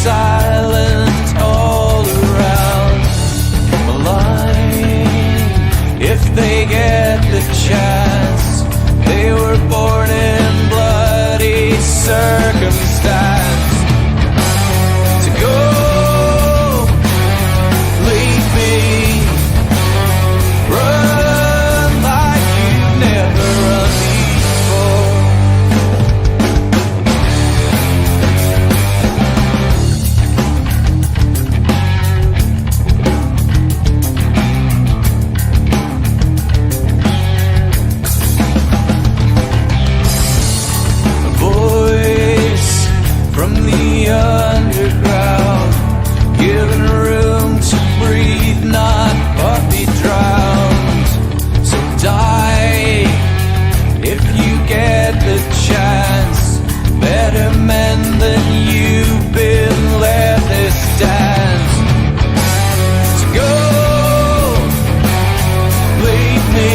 silent all around the line. If they get the chance, they were born in bloody circumstance. To go, leave me, run like you've never run before. A voice from the underground, given room to breathe, not but be drowned. So die if you get the chance. Better men than you've been left this dance. To go, leave me,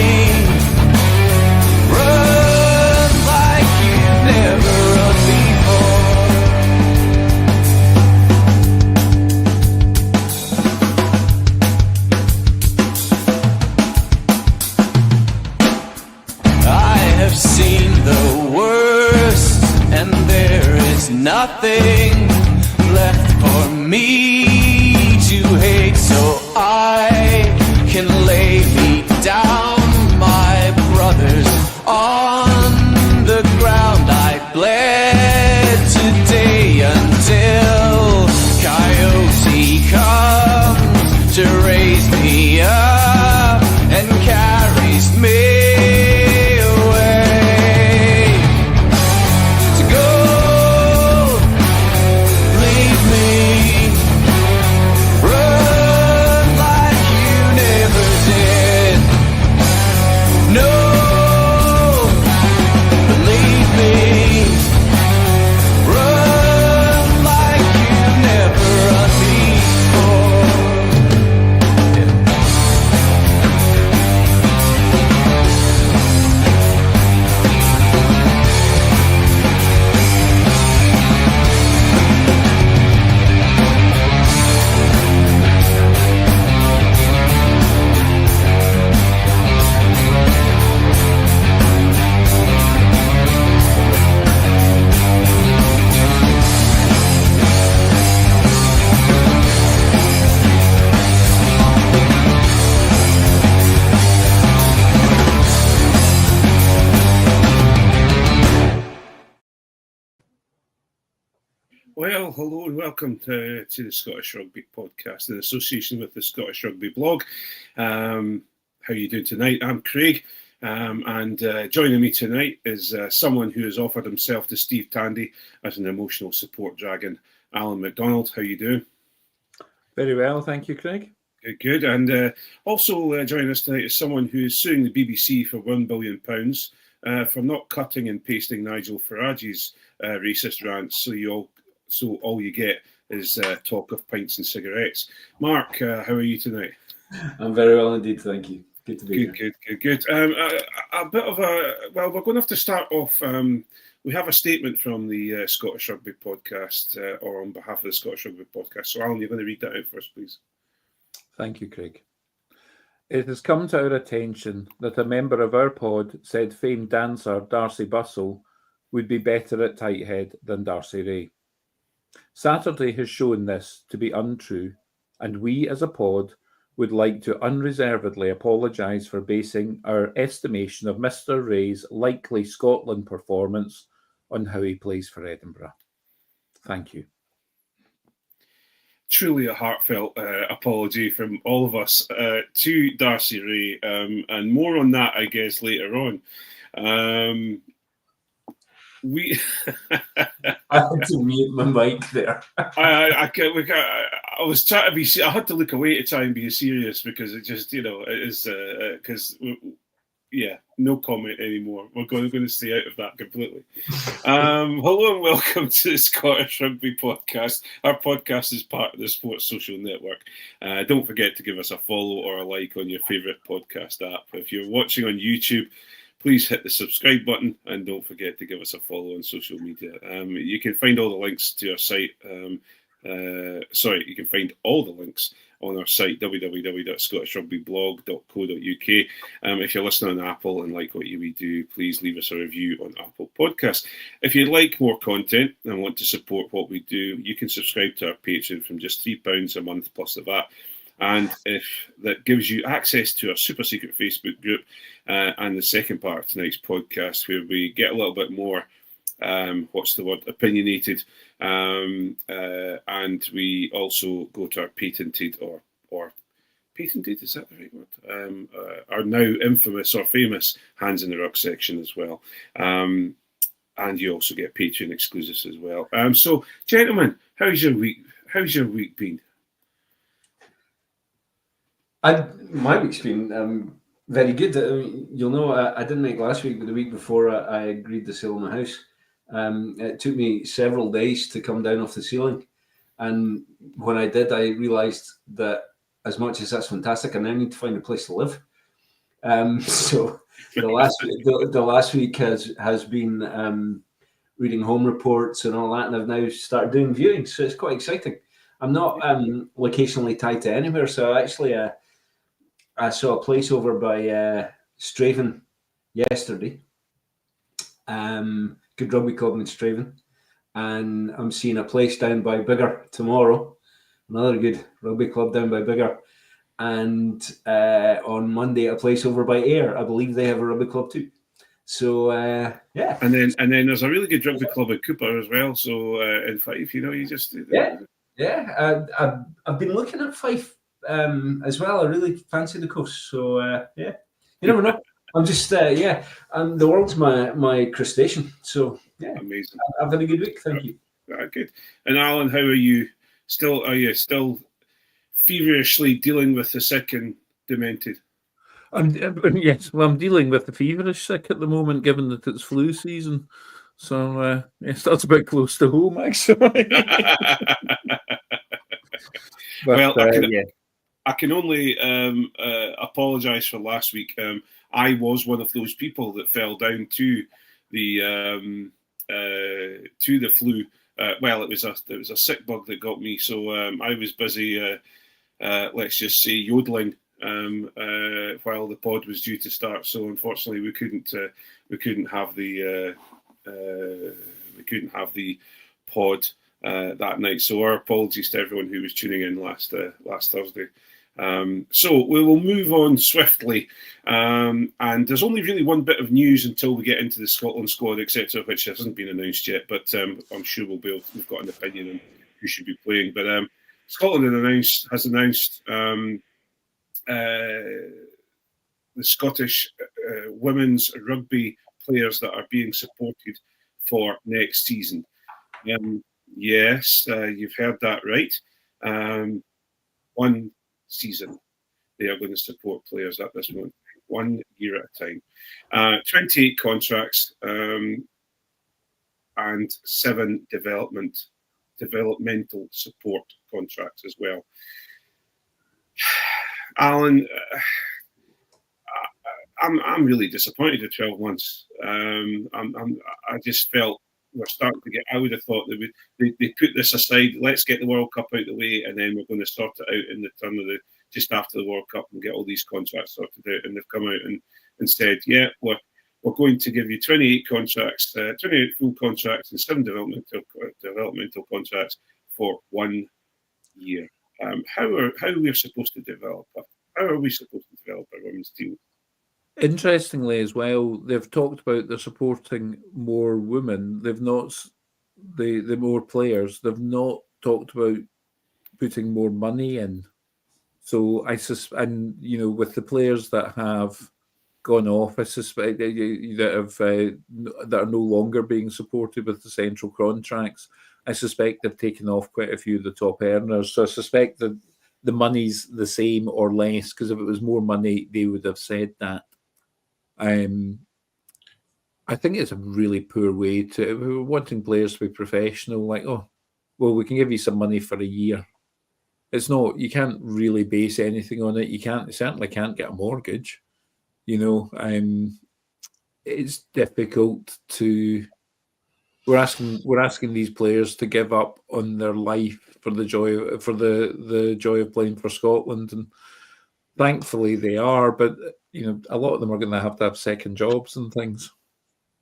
run like you've never run before. I have seen the worst, and there is nothing left for me to hate, so I can lay me down, my brothers, on the ground. I bled today until Coyote comes to raise me up and carries me away. To go, leave me, run like you never did. No, believe me, run like you've never run before. Well, hello and welcome to the Scottish Rugby Podcast in association with the Scottish Rugby Blog. How are you doing tonight? I'm Craig, and joining me tonight is someone who has offered himself to Steve Tandy as an emotional support dragon, Allan McDonald. How are you doing? Very well, thank you, Craig. Good, good. And also joining us tonight is someone who is suing the BBC for £1 billion for not cutting and pasting Nigel Farage's racist rants, so all you get is talk of pints and cigarettes. Mark, how are you tonight? I'm very well indeed, thank you. Good to be here. Good. A bit of we're going to have to start off. We have a statement from the Scottish Rugby Podcast, or on behalf of the Scottish Rugby Podcast. So, Alan, you're going to read that out for us, please. Thank you, Craig. It has come to our attention that a member of our pod said famed dancer Darcy Bussell would be better at tight head than Darcy Ray. Saturday has shown this to be untrue, and we as a pod would like to unreservedly apologise for basing our estimation of Mr. Ray's likely Scotland performance on how he plays for Edinburgh. Thank you. Truly a heartfelt apology from all of us to Darcy Ray, and more on that, I guess, later on. We I had to mute my mic there. I was trying to be. I had to look away to try and be serious because it just, it is because no comment anymore. We're going to stay out of that completely. Hello and welcome to the Scottish Rugby Podcast. Our podcast is part of the Sports Social Network. Don't forget to give us a follow or a like on your favourite podcast app. If you're watching on YouTube, please hit the subscribe button and don't forget to give us a follow on social media. You can find all the links to our site you can find all the links on our site, www.scottishrugbyblog.co.uk. If you're listening on Apple and like what we do, please leave us a review on Apple Podcasts. If you'd like more content and want to support what we do, you can subscribe to our Patreon from just £3 a month plus the VAT. And if that gives you access to our super secret Facebook group and the second part of tonight's podcast, where we get a little bit more, opinionated. And we also go to our patented or patented, is that the right word? Our now infamous or famous Hands in the Ruck section as well. And you also get Patreon exclusives as well. So, gentlemen, how's your week been? My week's been very good. You'll know I didn't make last week, but the week before I agreed to sell my house. It took me several days to come down off the ceiling, and when I did, I realised that as much as that's fantastic, I now need to find a place to live. So the last week has been reading home reports and all that, and I've now started doing viewings, so it's quite exciting. I'm not locationally tied to anywhere, so actually I saw a place over by Straven yesterday. Good rugby club in Straven, and I'm seeing a place down by Biggar tomorrow, another good rugby club down by Biggar, and on Monday a place over by Ayr. I believe they have a rugby club too. So yeah, and then there's a really good rugby club at Cooper as well. So in Fife, you just I've been looking at Fife as well. I really fancy the coast. So you never know. I'm just the world's my crustacean. So yeah, amazing. I've had a good week. Thank you. Good. And Alan, how are you? Are you still feverishly dealing with the sick and demented? Yes, well, I'm dealing with the feverish sick at the moment, given that it's flu season. So yes, that's a bit close to home, actually. Well, I can only apologise for last week. I was one of those people that fell down to the flu. Well, it was a sick bug that got me, so I was busy. Let's just say yodeling while the pod was due to start. So unfortunately, we couldn't have the pod that night. So our apologies to everyone who was tuning in last Thursday. So we will move on swiftly, and there's only really one bit of news until we get into the Scotland squad, etc., which hasn't been announced yet. But I'm sure we've got an opinion on who should be playing. But Scotland has announced the Scottish women's rugby players that are being supported for next season. Yes, you've heard that right. One season they are going to support players at this moment, 1 year at a time. 28 contracts and 7 developmental support contracts as well. Alan, I'm really disappointed at 12 months. I just felt we're starting to get. I would have thought they put this aside. Let's get the World Cup out of the way, and then we're going to sort it out in the turn of just after the World Cup and get all these contracts sorted out. And they've come out and said, yeah, we're going to give you 28 contracts, 28 full contracts, and 7 developmental contracts for 1 year. How are we supposed to develop? How are we supposed to develop our women's team? Interestingly, as well, they've talked about they're supporting more women. They've not the more players. They've not talked about putting more money in. So I suspect, and with the players that have gone off, I suspect that are no longer being supported with the central contracts. I suspect they've taken off quite a few of the top earners. So I suspect that the money's the same or less, because if it was more money, they would have said that. I think it's a really poor way to. We were wanting players to be professional, like, oh, well, we can give you some money for a year. It's not. You can't really base anything on it. You certainly can't get a mortgage. It's difficult to we're asking these players to give up on their life for the joy of playing for Scotland, and thankfully they are. But a lot of them are going to have second jobs and things.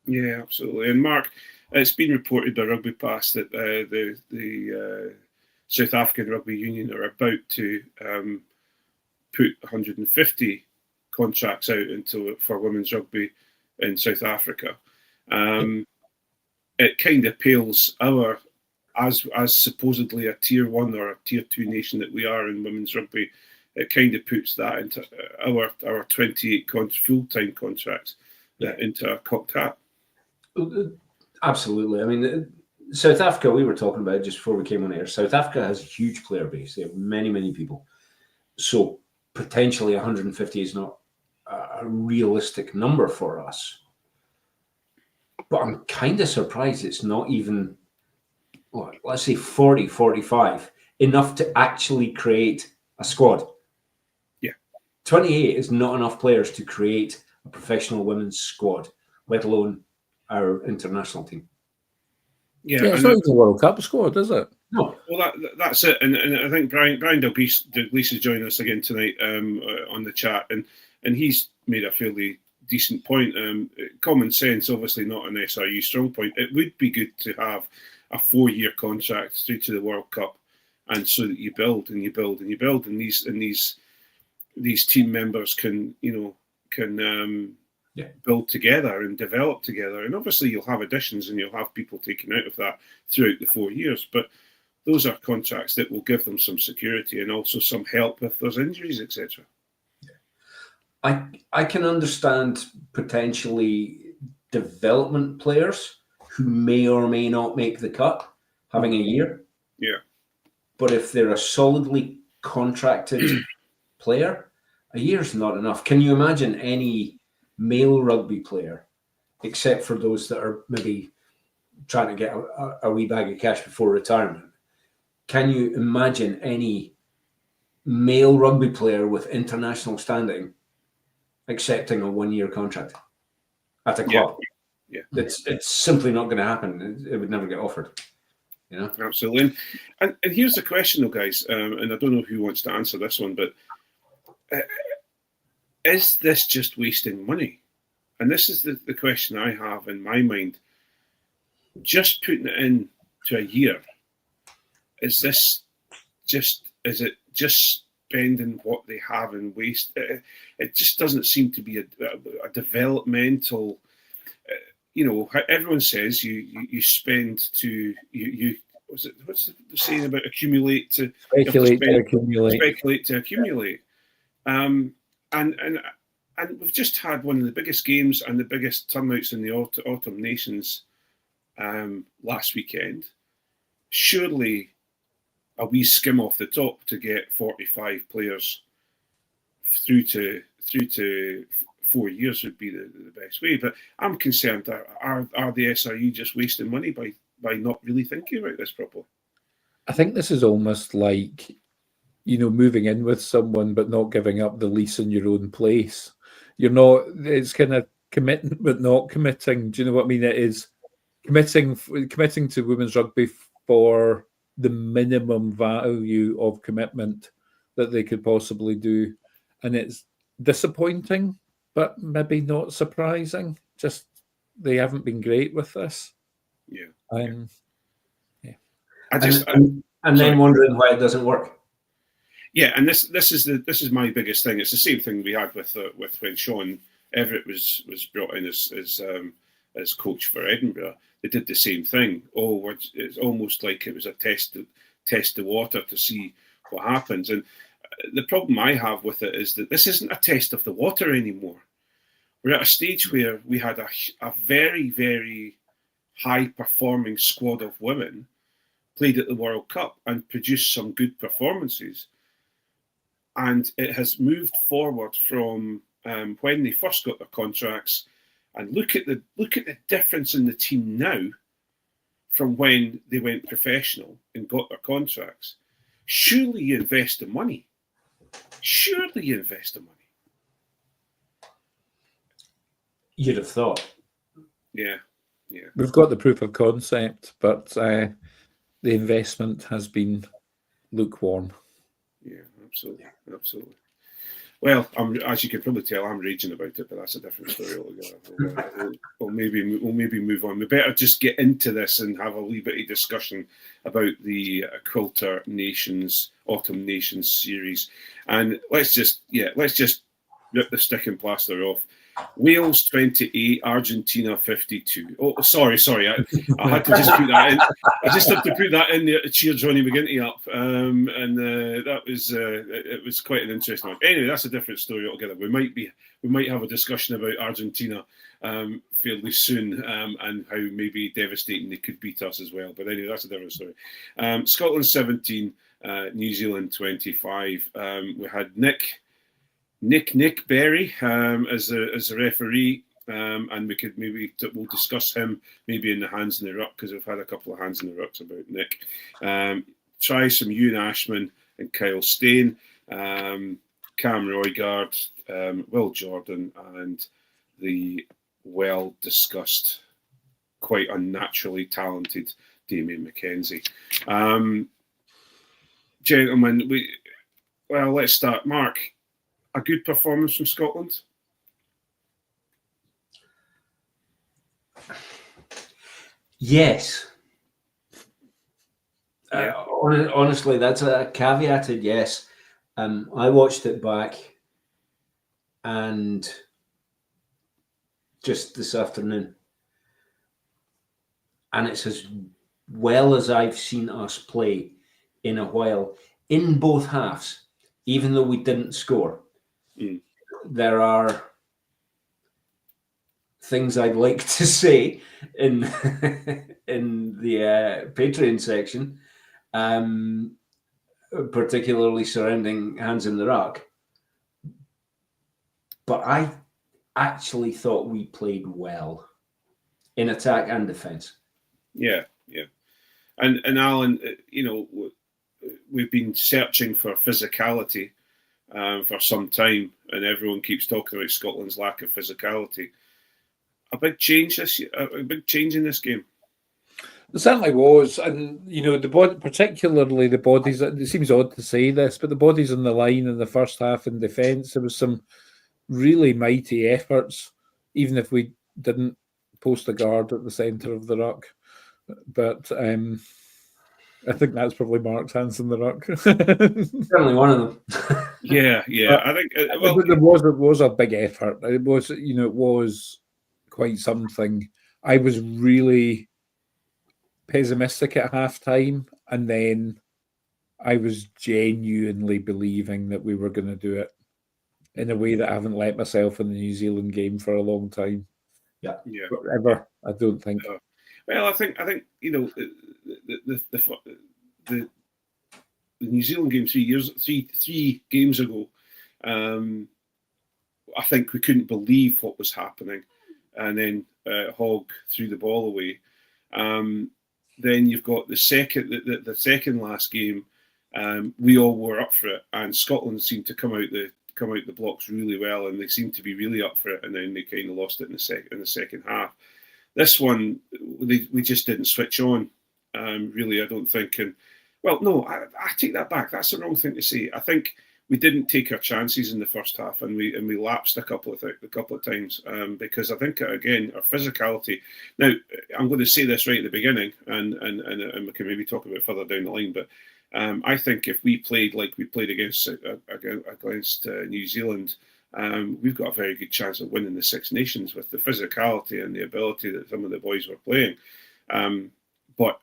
Yeah, absolutely. And Mark, it's been reported by Rugby Pass that the South African Rugby Union are about to put 150 contracts out for women's rugby in South Africa. It kind of pales as supposedly a tier 1 or a tier 2 nation that we are in women's rugby. It kind of puts that into our 28 full-time contracts into a cocked hat. Absolutely. I mean, South Africa, we were talking about just before we came on air. South Africa has a huge player base. They have many, many people. So potentially 150 is not a realistic number for us. But I'm kind of surprised it's not even, let's say 40, 45, enough to actually create a squad. Yeah. 28 is not enough players to create a professional women's squad, let alone our international team. Yeah, it's not even the World Cup squad, is it? No. Well, that's it. And I think Brian Dalglish is joining us again tonight on the chat, and he's made a fairly decent point. Common sense, obviously not an SRU strong point. It would be good to have a 4-year contract through to the World Cup, and so that you build and you build and you build, and these team members can build together and develop together. And obviously you'll have additions and you'll have people taken out of that throughout the 4 years, but those are contracts that will give them some security and also some help if there's injuries, etc. I can understand potentially development players who may or may not make the cut having a year. Yeah. But if they're a solidly contracted player, a year's not enough. Can you imagine any male rugby player, except for those that are maybe trying to get a wee bag of cash before retirement? Can you imagine any male rugby player with international standing accepting a 1-year contract at a club? Yeah. It's simply not going to happen. It would never get offered. Absolutely. And here's the question, though, guys, and I don't know who wants to answer this one, but is this just wasting money? And this is the question I have in my mind. Just putting it in to a year, is it just spending what they have and waste? It just doesn't seem to be a developmental. Everyone says you spend to you. What's the saying about accumulate to speculate to accumulate? Speculate to accumulate. And we've just had one of the biggest games and the biggest turnouts in the Autumn Nations last weekend. Surely a wee skim off the top to get 45 players through to 4 years would be the best way. But I'm concerned that are the SRU just wasting money by not really thinking about this properly? I think this is almost like, moving in with someone but not giving up the lease in your own place. It's kind of committing but not committing. Do you know what I mean? It is committing to women's rugby for the minimum value of commitment that they could possibly do. And it's disappointing, but maybe not surprising. Just they haven't been great with this. Yeah. And then wondering why it doesn't work. Yeah, and this is my biggest thing. It's the same thing we had with when Sean Everett was brought in as coach for Edinburgh. They did the same thing. It's almost like it was a test the water to see what happens. And the problem I have with it is that this isn't a test of the water anymore. We're at a stage where we had a very, very high-performing squad of women played at the World Cup and produced some good performances. And it has moved forward from when they first got their contracts. And look at the difference in the team now from when they went professional and got their contracts. Surely you invest the money. You'd have thought. Yeah. Yeah. We've got the proof of concept, but the investment has been lukewarm. Yeah, absolutely. Well, as you can probably tell, I'm raging about it, but that's a different story altogether. We'll maybe move on. We better just get into this and have a wee bit of discussion about the Quilter Nations Autumn Nations series, and let's just rip the stick and plaster off. Wales 28, Argentina 52. Oh, sorry. I had to just put that in. I just had to put that in there to cheer Johnny McGinty up. And that was it was quite an interesting one. Anyway, that's a different story altogether. We might have a discussion about Argentina fairly soon and how maybe devastating they could beat us as well. But anyway, that's a different story. Scotland 17, New Zealand 25. We had Nick Berry as a referee, and we'll discuss him maybe in the hands in the ruck, because we've had a couple of hands in the rucks about Nick. Tries from Ewan Ashman and Kyle Stain, Cam Roygard, Will Jordan, and the well discussed, quite unnaturally talented Damien McKenzie. Gentlemen, let's start. Mark, a good performance from Scotland? Yes. Yeah. Honestly, that's a caveated yes. I watched it back, and just this afternoon, and it's as well as I've seen us play in a while in both halves, even though we didn't score. There are things I'd like to say in the Patreon section, particularly surrounding hands in the ruck. But I actually thought we played well in attack and defence. Yeah. And Allan, we've been searching for physicality for some time, and everyone keeps talking about Scotland's lack of physicality. A big change in this game. It certainly was, and particularly the bodies. It seems odd to say this, but the bodies on the line in the first half in defence, there was some really mighty efforts, even if we didn't post a guard at the centre of the ruck. But I think that's probably Mark's hands in the ruck. Certainly one of them. Yeah. I think it was a big effort. It was quite something. I was really pessimistic at half-time, and then I was genuinely believing that we were going to do it in a way that I haven't let myself in the New Zealand game for a long time. Yeah. Ever, I don't think. Well, I think the New Zealand game 3 games ago, I think we couldn't believe what was happening, and then Hogg threw the ball away. Then you've got the second last game. We all were up for it, and Scotland seemed to come out the blocks really well, and they seemed to be really up for it, and then they kind of lost it in the second half. This one, we just didn't switch on. Really, I don't think. And no, I take that back. That's the wrong thing to say. I think we didn't take our chances in the first half, and we lapsed a couple of times because I think again our physicality. Now, I'm going to say this right at the beginning, and we can maybe talk about it further down the line, but. I think if we played like we played against New Zealand, we've got a very good chance of winning the Six Nations with the physicality and the ability that some of the boys were playing. But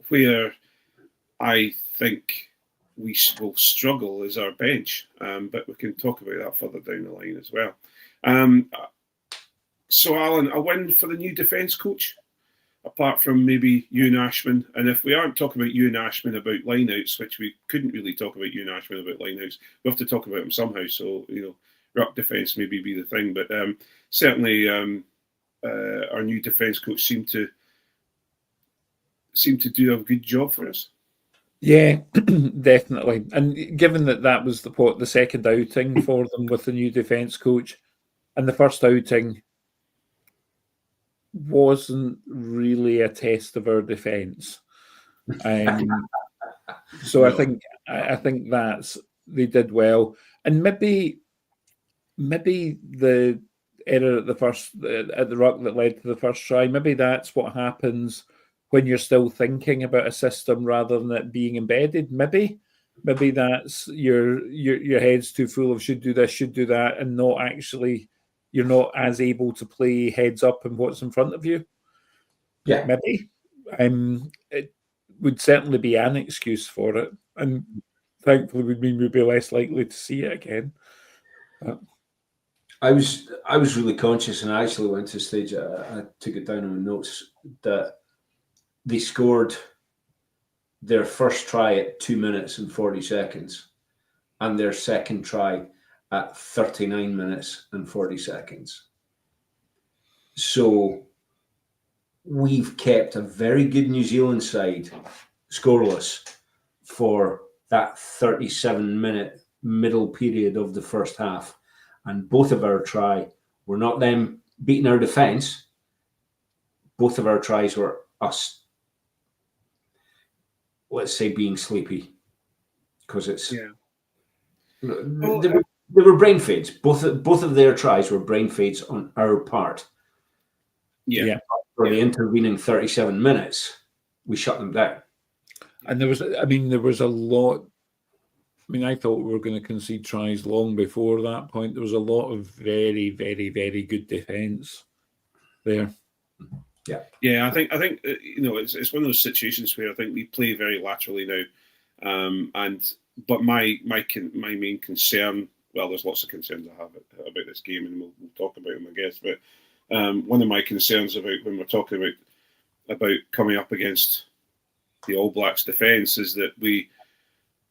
where I think we will struggle is our bench, but we can talk about that further down the line as well. So, Allan, a win for the new defence coach? Apart from maybe Ewan Ashman, and if we aren't talking about Ewan Ashman about lineouts, which we couldn't really talk about Ewan Ashman about lineouts, we have to talk about him somehow. So ruck defence maybe be the thing, but certainly our new defence coach seemed to do a good job for us. Yeah, definitely. And given that was the second outing for them with the new defence coach, and the first outing wasn't really a test of our defence. So No. I think that's they did well, and maybe the error at the ruck that led to the first try. Maybe that's what happens when you're still thinking about a system rather than it being embedded. Maybe that's your head's too full of should do this, should do that, and not actually you're not as able to play heads up in what's in front of you. Yeah. Maybe. It would certainly be an excuse for it, and thankfully would mean we'd be less likely to see it again. I was really conscious, and I actually went to the stage. I took it down on my notes that they scored their first try at 2 minutes and 40 seconds, and their second try at 39 minutes and 40 seconds. So we've kept a very good New Zealand side scoreless for that 37-minute middle period of the first half. And both of our try were not them beating our defence. Both of our tries were us, let's say, being sleepy. Because it's... Yeah. They were brain fades. Both of their tries were brain fades on our part. Yeah. For the intervening 37 minutes, we shut them down. And there was a lot. I mean, I thought we were going to concede tries long before that point. There was a lot of very, very, very good defence there. Yeah. I think it's one of those situations where I think we play very laterally now, but my main concern. Well, there's lots of concerns I have about this game, and we'll talk about them, I guess. But one of my concerns about when we're talking about coming up against the All Blacks defence is that we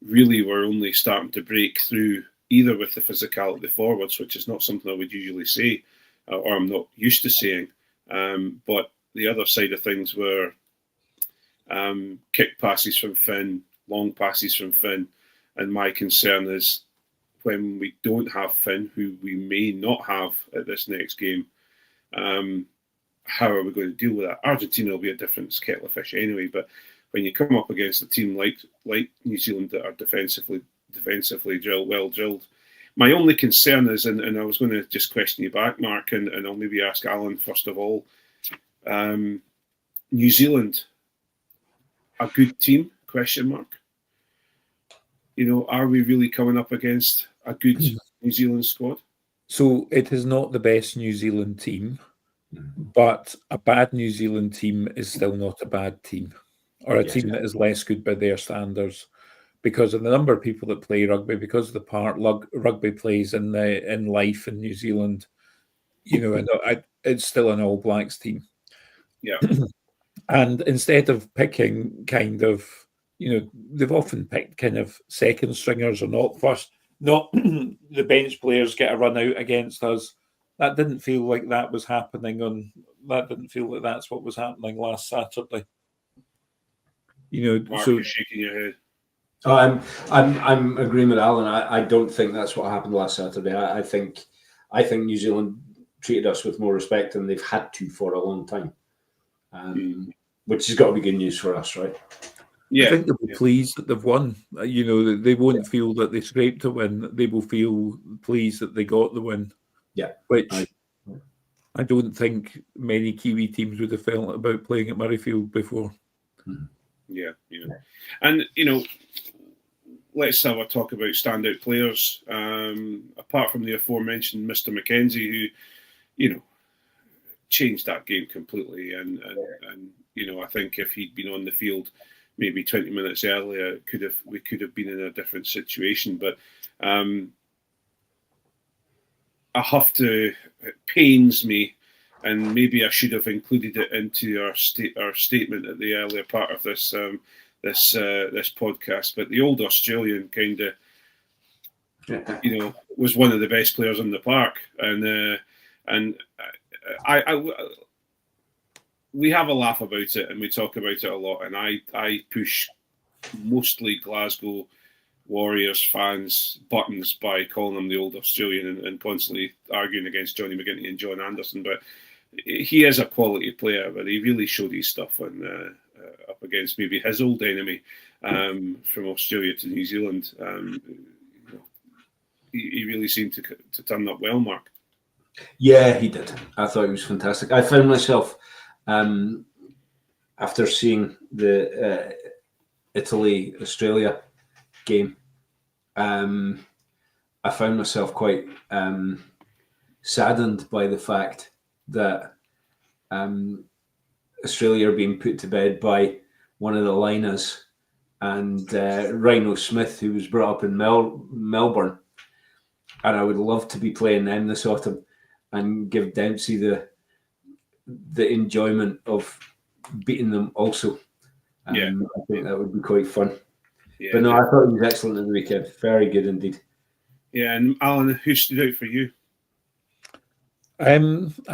really were only starting to break through either with the physicality forwards, which is not something I would usually say, or I'm not used to saying. But the other side of things were kick passes from Finn, long passes from Finn, and my concern is when we don't have Finn, who we may not have at this next game, how are we going to deal with that? Argentina will be a different kettle of fish anyway, but when you come up against a team like New Zealand that are defensively well drilled, my only concern is, and I was going to just question you back, Mark, and I'll maybe ask Allan first of all, New Zealand, a good team? ? Are we really coming up against a good New Zealand squad? So it is not the best New Zealand team, but a bad New Zealand team is still not a bad team, or a team that is less good by their standards, because of the number of people that play rugby, because of the part rugby plays in life in New Zealand. It's still an All Blacks team. Yeah. And instead of picking they've often picked kind of second stringers or not the bench players get a run out against us. That didn't feel like that was happening that didn't feel like that's what was happening last Saturday. Mark, you're shaking your head. Oh, I'm agreeing with Allan. I don't think that's what happened last Saturday. I think New Zealand treated us with more respect than they've had to for a long time, which has got to be good news for us, right? Yeah, I think they'll be pleased that they've won. They won't feel that they scraped a win. They will feel pleased that they got the win. Yeah, which I don't think many Kiwi teams would have felt about playing at Murrayfield before. Yeah. And let's have a talk about standout players. Apart from the aforementioned Mr. McKenzie, who changed that game completely, and I think if he'd been on the field maybe 20 minutes earlier, we could have been in a different situation. But it pains me, and maybe I should have included it into our statement at the earlier part of this podcast. But the old Australian kind of, was one of the best players in the park, and we have a laugh about it and we talk about it a lot, and I push mostly Glasgow Warriors fans buttons by calling him the old Australian and constantly arguing against Johnny McGinty and John Anderson. But he is a quality player, but he really showed his stuff on up against maybe his old enemy from Australia to New Zealand. He really seemed to turn up well, Mark. Yeah, he did. I thought he was fantastic. I found myself, after seeing the Italy-Australia game, I found myself quite saddened by the fact that Australia are being put to bed by one of the liners and Rhino Smith, who was brought up in Melbourne. And I would love to be playing them this autumn and give Dempsey the enjoyment of beating them also. I think that would be quite fun. Yeah, but no, I thought he was excellent in the weekend. Very good indeed. Yeah, and Alan, who stood out for you? I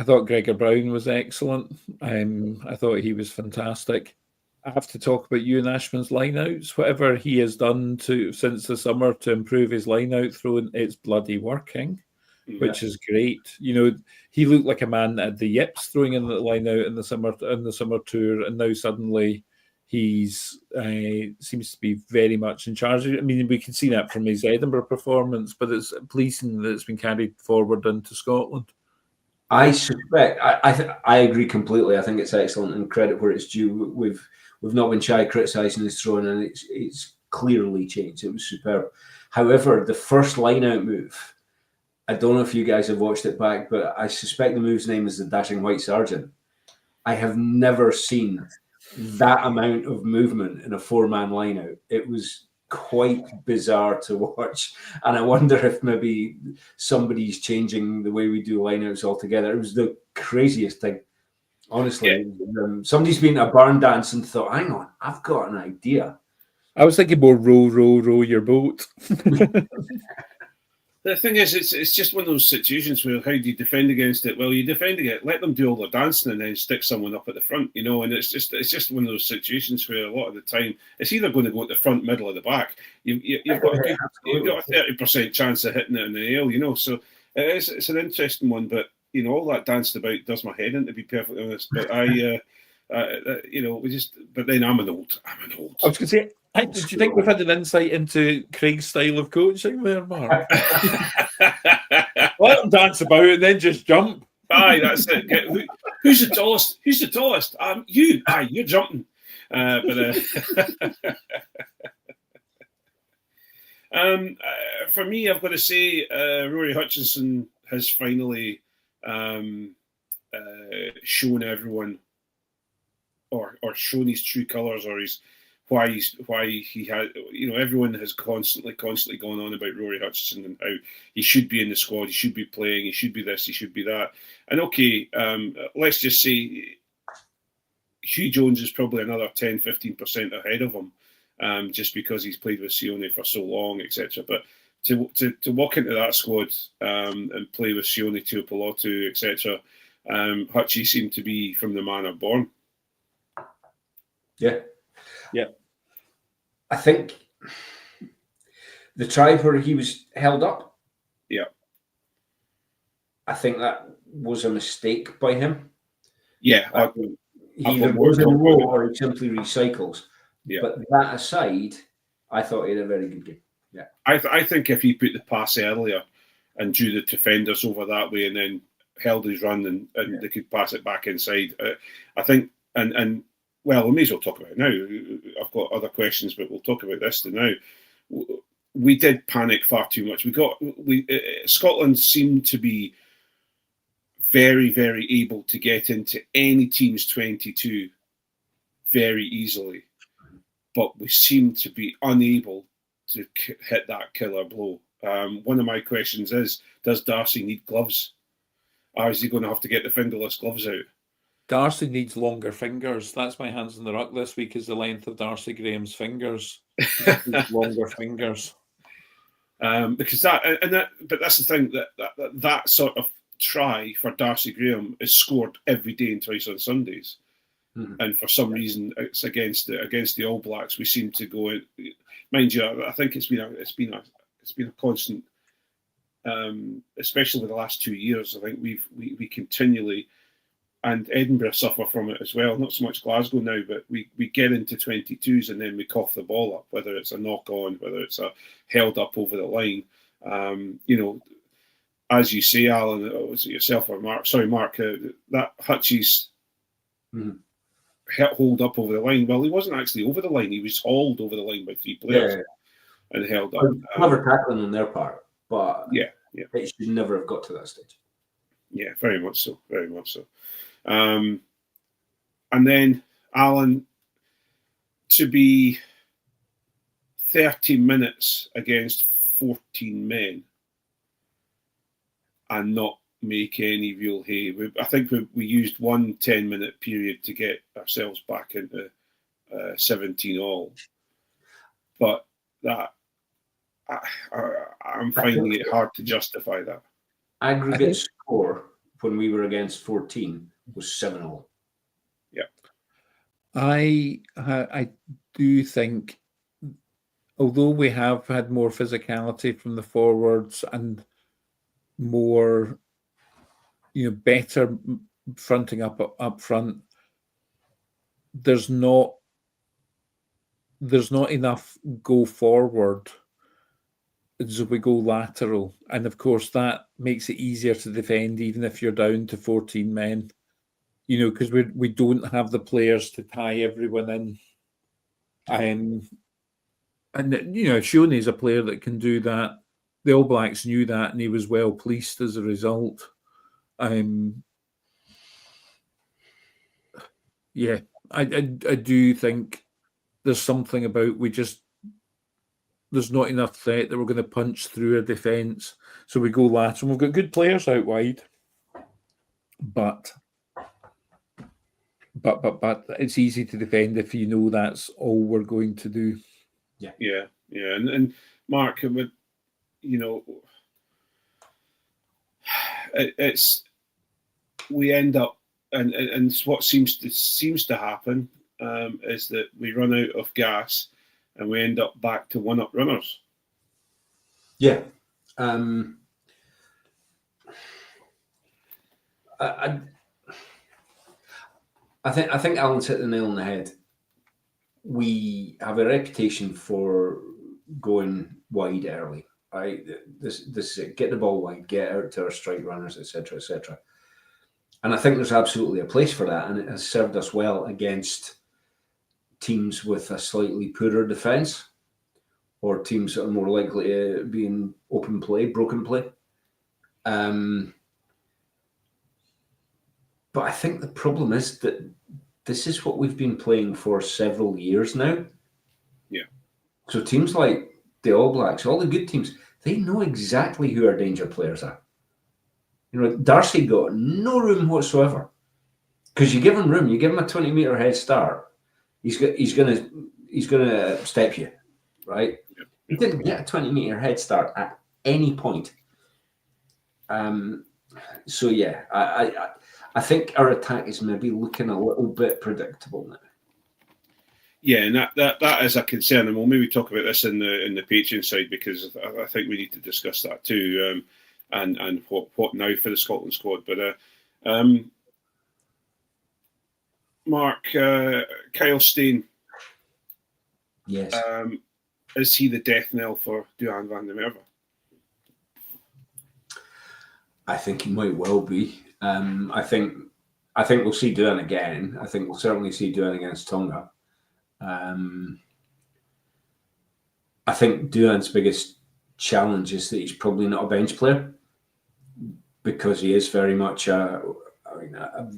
thought Gregor Brown was excellent. I thought he was fantastic. I have to talk about Ewan Ashman's lineouts. Whatever he has done since the summer to improve his lineout throwing, it's bloody working, which is great. You know, he looked like a man that had the yips throwing in the lineout in the summer tour, and now suddenly he's seems to be very much in charge. I mean, we can see that from his Edinburgh performance, but it's pleasing that it's been carried forward into Scotland. I suspect I agree completely. I think it's excellent and credit where it's due. We've not been shy criticising his throwing, and it's clearly changed. It was superb. However, the first line-out move, I don't know if you guys have watched it back, but I suspect the move's name is the Dashing White Sergeant. I have never seen that amount of movement in a four-man line-out. It was quite bizarre to watch, and I wonder if maybe somebody's changing the way we do lineouts altogether. It was the craziest thing, honestly. Yeah. Somebody's been at a barn dance and thought, hang on, I've got an idea. I was thinking more row your boat. The thing is, it's just one of those situations where how do you defend against it? Well, you defend against it, let them do all their dancing and then stick someone up at the front, you know. And it's just one of those situations where a lot of the time it's either going to go at the front, middle, or the back. You've got a 30% chance of hitting it in the nail, you know. So it's an interesting one, but you know, all that dancing about does my head in, to be perfectly honest. But you know, but then I'm an old. I was going to say. Do you think we've had an insight into Craig's style of coaching there, Mark? Let them dance about and then just jump. Aye, that's it. Who's the tallest? Who's the tallest? You. Aye, you're jumping. For me, I've got to say, Rory Hutchinson has finally shown everyone, or shown his true colours, or his. Why he had, you know, everyone has constantly gone on about Rory Hutchinson and how he should be in the squad, he should be playing, he should be this, he should be that. And okay, let's just say Hugh Jones is probably another 10-15% ahead of him, just because he's played with Sione for so long, etc. But to walk into that squad and play with Sione, Tuipulotu, etc., Hutchie seemed to be from the manner born. Yeah. Yeah. I think the try where he was held up. Yeah. I think that was a mistake by him. Yeah. He either goes in a row or he simply recycles. Yeah. But that aside, I thought he had a very good game. Yeah. I think if he put the pass earlier and drew the defenders over that way and then held his run and they could pass it back inside, I think, and well, we may as well talk about it now. I've got other questions, but we'll talk about this now. We did panic far too much. Scotland seemed to be very, very able to get into any team's 22 very easily, but we seem to be unable to hit that killer blow. One of my questions is, does Darcy need gloves? Or is he going to have to get the fingerless gloves out? Darcy needs longer fingers. That's my hands in the ruck this week, is the length of Darcy Graham's fingers. He needs longer fingers. Because but that's the thing, that sort of try for Darcy Graham is scored every day and twice on Sundays. Mm-hmm. And for some reason, it's against the All Blacks. We seem to go in. Mind you, I think it's been a constant, especially with the last 2 years. I think we continually and Edinburgh suffer from it as well. Not so much Glasgow now, but we get into 22s and then we cough the ball up, whether it's a knock on, whether it's a held up over the line. As you say, Alan, was it yourself or Mark? Sorry, Mark, that Hutchie's hold up over the line. Well, he wasn't actually over the line. He was hauled over the line by 3 players and held up. Clever tackling on their part, but yeah. it should never have got to that stage. Yeah, very much so. Very much so. And then, Alan, to be 30 minutes against 14 men and not make any real hay. I think we used 1 10-minute period to get ourselves back into 17 all. But that I'm finding it hard to justify that. Aggregate score when we were against 14 was 7-all. Yeah. I do think, although we have had more physicality from the forwards and more, better fronting up front, there's not enough go forward as we go lateral, and of course that makes it easier to defend even if you're down to 14 men, because we don't have the players to tie everyone in. And Shoney's a player that can do that. The All Blacks knew that, and he was well pleased as a result. I do think there's something about there's not enough threat that we're going to punch through a defence, so we go lateral. We've got good players out wide, but it's easy to defend if you know that's all we're going to do. Yeah. And Mark, it's we end up, and what seems to happen is that we run out of gas and we end up back to one-up runners. Yeah. I think Alan's hit the nail on the head. We have a reputation for going wide early, right? This is it. Get the ball wide, get out to our strike runners, etc., etc. And I think there's absolutely a place for that, and it has served us well against teams with a slightly poorer defence, or teams that are more likely to be in open play, broken play. But I think the problem is that this is what we've been playing for several years now. Yeah. So teams like the All Blacks, all the good teams, they know exactly who our danger players are. Darcy got no room whatsoever, because you give him room, you give him a 20-meter head start, he's gonna step you, right? Yep. He didn't get a 20-meter head start at any point. So yeah, I think our attack is maybe looking a little bit predictable now. Yeah, and that is a concern, and we'll maybe talk about this in the Patreon side, because I think we need to discuss that too, and what now for the Scotland squad. But Mark, Kyle Steyn, Yes, is he the death knell for Duhan van der Merwe? I think he might well be. I think we'll see Duhan again. I think we'll certainly see Duhan against Tonga. I think Duhan's biggest challenge is that he's probably not a bench player, because he is very much I've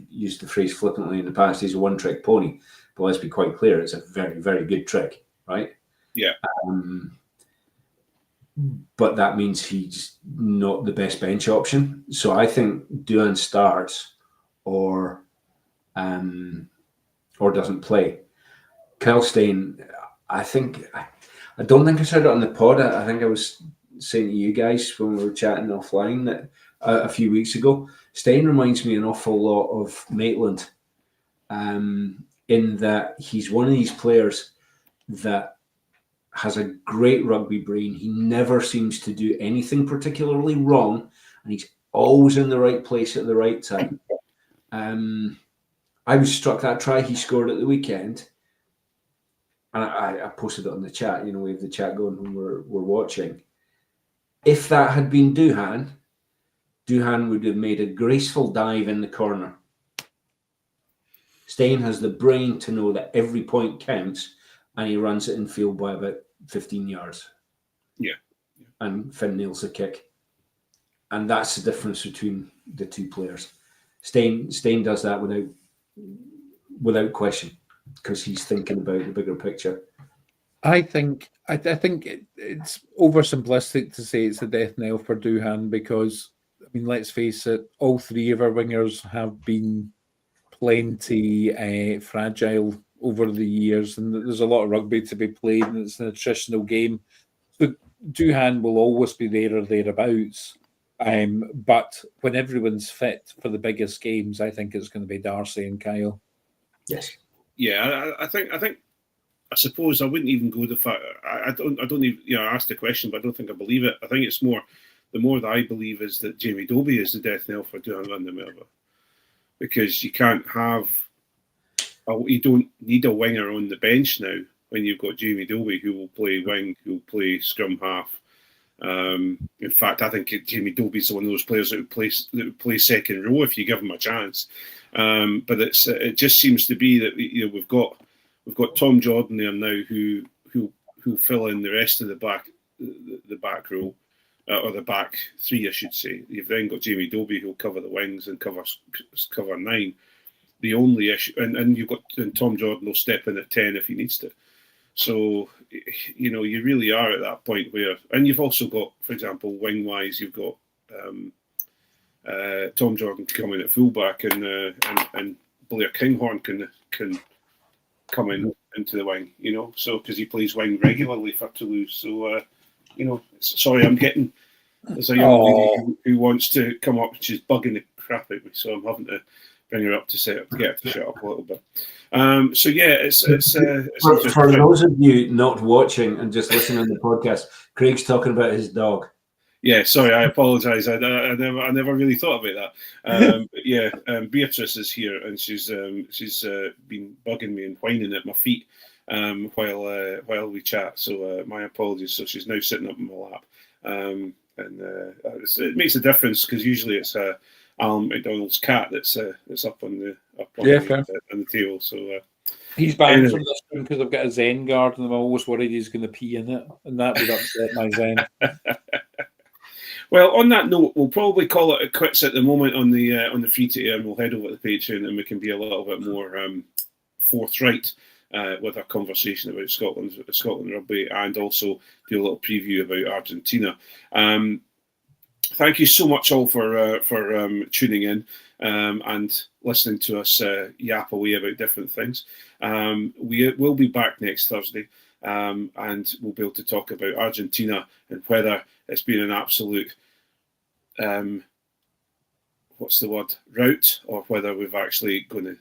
used the phrase flippantly in the past, he's a one-trick pony. But let's be quite clear, it's a very, very good trick, right? Yeah. But that means he's not the best bench option. So I think Duhan starts or doesn't play. Kyle Steyn, I don't think I said it on the pod. I think I was saying to you guys when we were chatting offline that a few weeks ago, Steyn reminds me an awful lot of Maitland, in that he's one of these players that has a great rugby brain. He never seems to do anything particularly wrong, and he's always in the right place at the right time. I was struck that try he scored at the weekend, and I posted it on the chat. You know, we have the chat going when we're watching. If that had been Duhan would have made a graceful dive in the corner. Steyn has the brain to know that every point counts, and he runs it in field by about 15 yards. Yeah. And Finn nails the kick. And that's the difference between the two players. Steyn does that without question, because he's thinking about the bigger picture. I think it's oversimplistic to say it's a death knell for Duhan, because, I mean, let's face it, all three of our wingers have been plenty fragile over the years, and there's a lot of rugby to be played, and it's an attritional game. So Duhan will always be there or thereabouts. But when everyone's fit for the biggest games, I think it's going to be Darcy and Kyle. Yes. Yeah, I suppose I wouldn't even go the fact. I don't even. You know, I asked the question, but I don't think I believe it. I think it's more. The more that I believe is that Jamie Dobie is the death knell for Duhan van der Merwe, because you can't have. You don't need a winger on the bench now when you've got Jamie Dobie, who will play wing, who will play scrum half. In fact, I think Jamie Dobie's one of those players that would play second row if you give him a chance. But it just seems to be that, you know, we've got Tom Jordan there now who fill in the rest of the back row, or the back three, I should say. You've then got Jamie Dobie who'll cover the wings and cover 9. The only issue, and you've got, and Tom Jordan will step in at 10 if he needs to. So, you know, you really are at that point where, and you've also got, for example, wing wise, you've got Tom Jordan come in at fullback, and Blair Kinghorn can come in into the wing, you know, so because he plays wing regularly for Toulouse. So, you know, sorry, I'm getting, there's a young lady who wants to come up, she's bugging the crap out of me, so I'm having to bring her up to get her to shut up a little bit. So yeah, it's for those of you not watching and just listening to the podcast, Craig's talking about his dog. Yeah, sorry, I apologise. I never really thought about that. But yeah, Beatrice is here, and she's been bugging me and whining at my feet while we chat. So my apologies. So she's now sitting up in my lap, and it makes a difference, because usually it's Alan McDonald's cat that's up on the table. So he's banned from this room because I've got a Zen guard, and I'm always worried he's going to pee in it, and that would upset my Zen. Well, on that note, we'll probably call it quits at the moment on the free to air, and we'll head over to the Patreon, and we can be a little bit more forthright with our conversation about Scotland rugby, and also do a little preview about Argentina. Thank you so much all for tuning in and listening to us yap away about different things. We will be back next Thursday, and we'll be able to talk about Argentina and whether it's been an absolute rout, or whether we've actually going to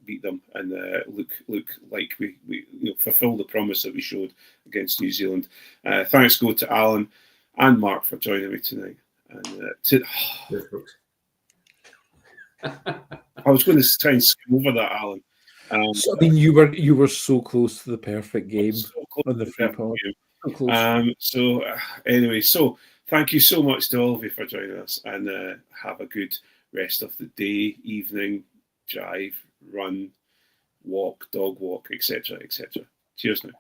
beat them and look like we fulfil the promise that we showed against New Zealand. Thanks go to Allan and Mark for joining me tonight. And I was going to try and skim over that, Alan. So, I mean, you were so close to the perfect game on the free pod. So anyway, so thank you so much to all of you for joining us, and have a good rest of the day, evening, drive, run, walk, dog walk, etc., etc. Cheers now.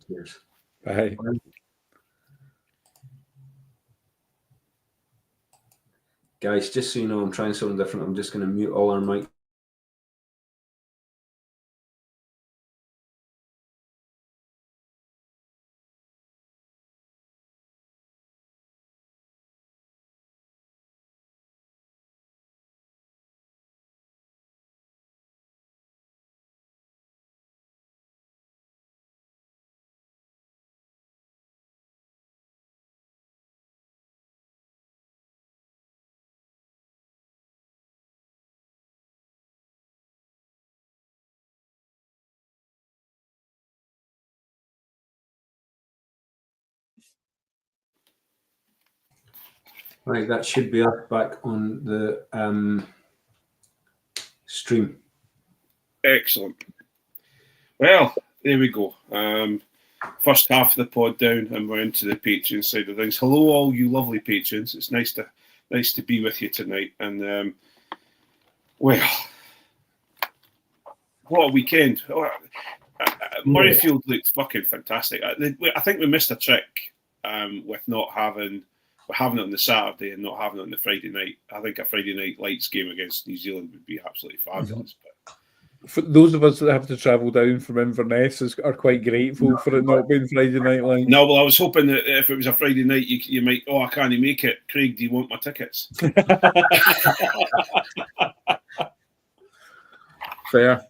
Cheers. Bye. Guys, just so you know, I'm trying something different. I'm just going to mute all our mics. Right, that should be up back on the extreme. Excellent. Well, there we go. First half of the pod down, and we're into the Patreon side of things. Hello, all you lovely patrons. It's nice to be with you tonight. And well, what a weekend! Murrayfield looked fucking fantastic. I think we missed a trick with not having it on the Saturday and not having it on the Friday night. I think a Friday night lights game against New Zealand would be absolutely fabulous. For those of us that have to travel down from Inverness are quite grateful for it not being Friday night lights. No, well, I was hoping that if it was a Friday night, you might. Oh, I can't make it. Craig, do you want my tickets? Fair.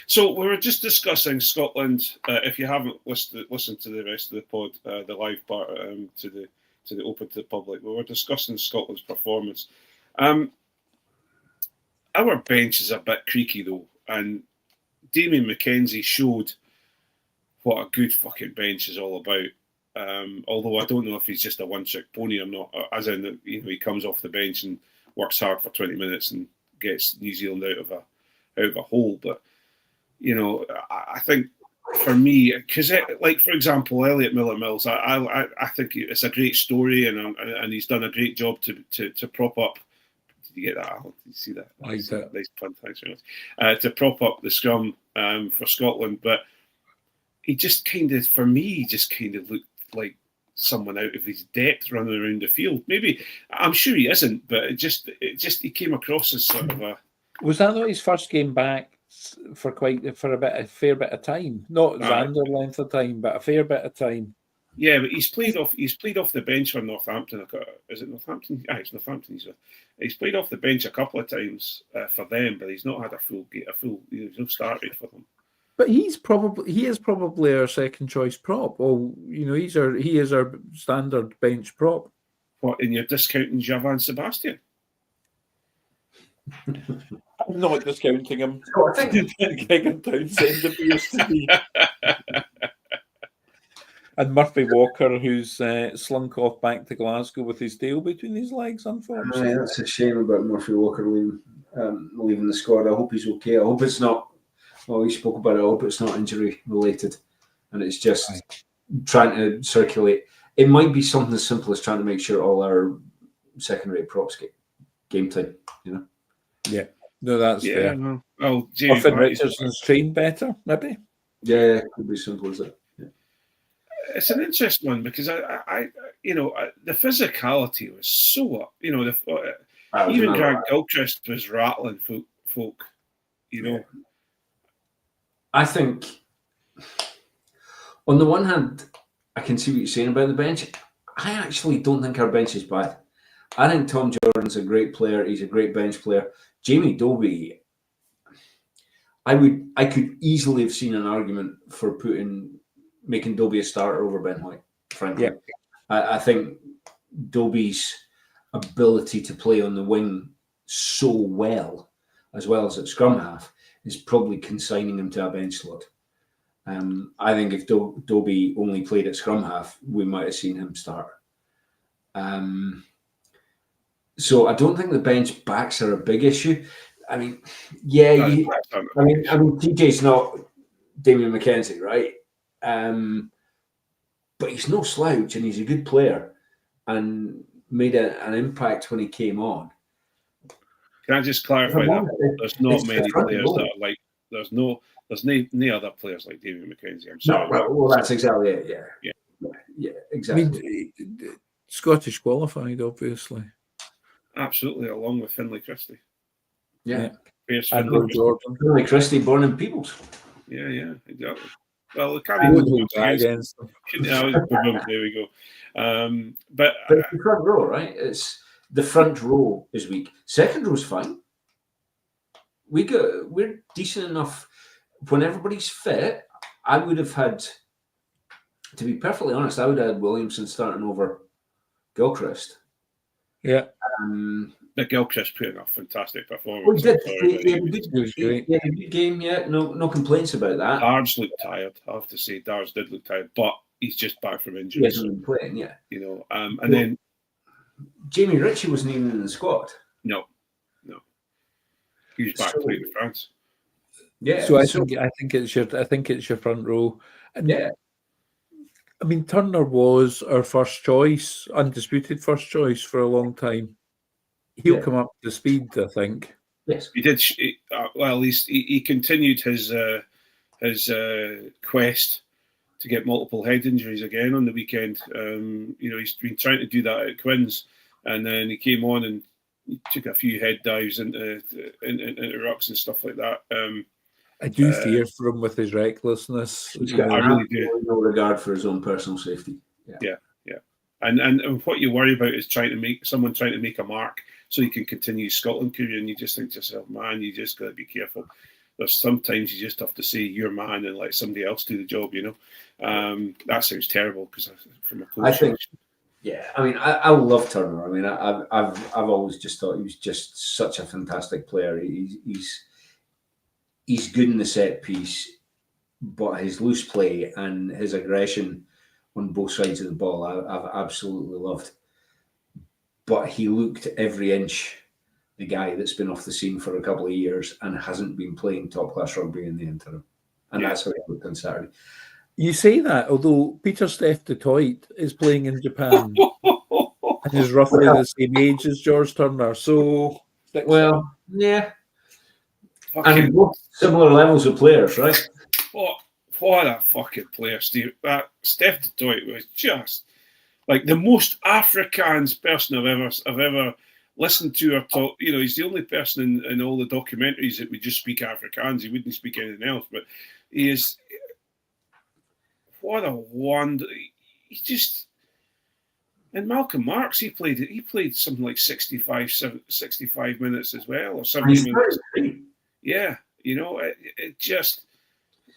So we were just discussing Scotland. If you haven't listened to the rest of the pod, the live part to the open to the public, we were discussing Scotland's performance. Our bench is a bit creaky though, and Damien McKenzie showed what a good fucking bench is all about. Although I don't know if he's just a one-trick pony. I'm not, as in that, he comes off the bench and works hard for 20 minutes and gets New Zealand out of a hole. But I think for me, because like for example, Elliot Miller-Mills, I think it's a great story, and he's done a great job to prop up. Did you get that, Alan? Did you see that? I like that. Nice pun, thanks very much. To prop up the scrum for Scotland, but he just kind of looked like someone out of his depth running around the field. Maybe I'm sure he isn't, but it just he came across as sort of a. Was that not his first game back for a fair bit of time? Not Xander length of time, but a fair bit of time. Yeah, but he's played off the bench for Northampton. Is it Northampton? It's Northampton. He's played off the bench a couple of times for them, but he's not had a full. He's not started for them. But he is probably our second choice prop. Well, he is our standard bench prop. What, and you're discounting Javan Sebastian? I'm not discounting him. No, I think Kegan Townsend appears to be. And Murphy Walker, who's slunk off back to Glasgow with his tail between his legs, unfortunately. Yeah, that's a shame about Murphy Walker leaving the squad. I hope he's okay. I hope it's not. Well, we spoke about it. I hope it's not injury related, and it's just trying to circulate. It might be something as simple as trying to make sure all our second-rate props get game time. Yeah, no, that's fair. No. Oh, Jamie Finn Richardson's trained better, maybe. Yeah, it could be simple as that. Yeah. It's an interesting one because I the physicality was so up. Even Grant Gilchrist was rattling folk. I think, on the one hand, I can see what you're saying about the bench. I actually don't think our bench is bad. I think Tom Jordan's a great player. He's a great bench player. Jamie Dobie, I could easily have seen an argument for making Dobie a starter over Ben White, frankly. Yeah. I think Dobie's ability to play on the wing so well as at scrum half, is probably consigning him to a bench slot. I think if Dobie only played at scrum half, we might have seen him start. So I don't think the bench backs are a big issue. I mean, TJ's not Damien McKenzie, right? But he's no slouch, and he's a good player, and made an impact when he came on. Can I just clarify that? There's not many players that are like. There's no other players like Damien McKenzie. I'm sorry. No, well, that's exactly it. Yeah, exactly. I mean, Scottish qualified, obviously. Absolutely, along with Finlay Christie. Yeah. And Jordan. Finlay Christie, born in Peebles. Yeah, exactly. Well, I would hold that against them. There we go. But it's the front row, right? It's the front row is weak. Second row's fine. We're decent enough. When everybody's fit, I would have had, to be perfectly honest, I would have had Williamson starting over Gilchrist. Yeah. The Gilchrist put in a fantastic performance. Well, he had a good game, yeah. No complaints about that. Dars looked tired, I have to say. Dars did look tired, but he's just back from injury. He hasn't been playing, yeah. And then Jamie Ritchie wasn't even in the squad. No. He's back So- playing in France. Yeah. So I think it's your front row. And yeah. I mean, Turner was our first choice, undisputed first choice for a long time. He'll Yeah. come up to speed, I think. Yes. He did. Well, he continued his quest to get multiple head injuries again on the weekend. He's been trying to do that at Quins, and then he came on and he took a few head dives into rucks and stuff like that. I do fear for him with his recklessness. He's you got know. I really do. absolutely no regard for his own personal safety. Yeah. And what you worry about is trying to make a mark so you can continue Scotland career, and you just think to yourself, man, you just got to be careful. There's sometimes you just have to say you're man and let somebody else do the job. That sounds terrible because from a coach. I think. Yeah, I mean, I love Turner. I mean, I've always just thought he was just such a fantastic player. He's good in the set piece, but his loose play and his aggression on both sides of the ball, I've absolutely loved. But he looked every inch the guy that's been off the scene for a couple of years and hasn't been playing top class rugby in the interim, and that's how he looked on Saturday. You say that, although Peter Steph du Toit is playing in Japan and is roughly the same age as George Turner. So, Well, yeah, Fucking, and both similar levels of players, right? what a fucking player, Steve. That Steph du Toit was just like the most Afrikaans person I've ever listened to or talk. He's the only person in all the documentaries that would just speak Afrikaans. He wouldn't speak anything else, but he is. What a wonder! He just. And Malcolm Marks, he played something like 65 minutes as well, or 70 minutes. Yeah, it just.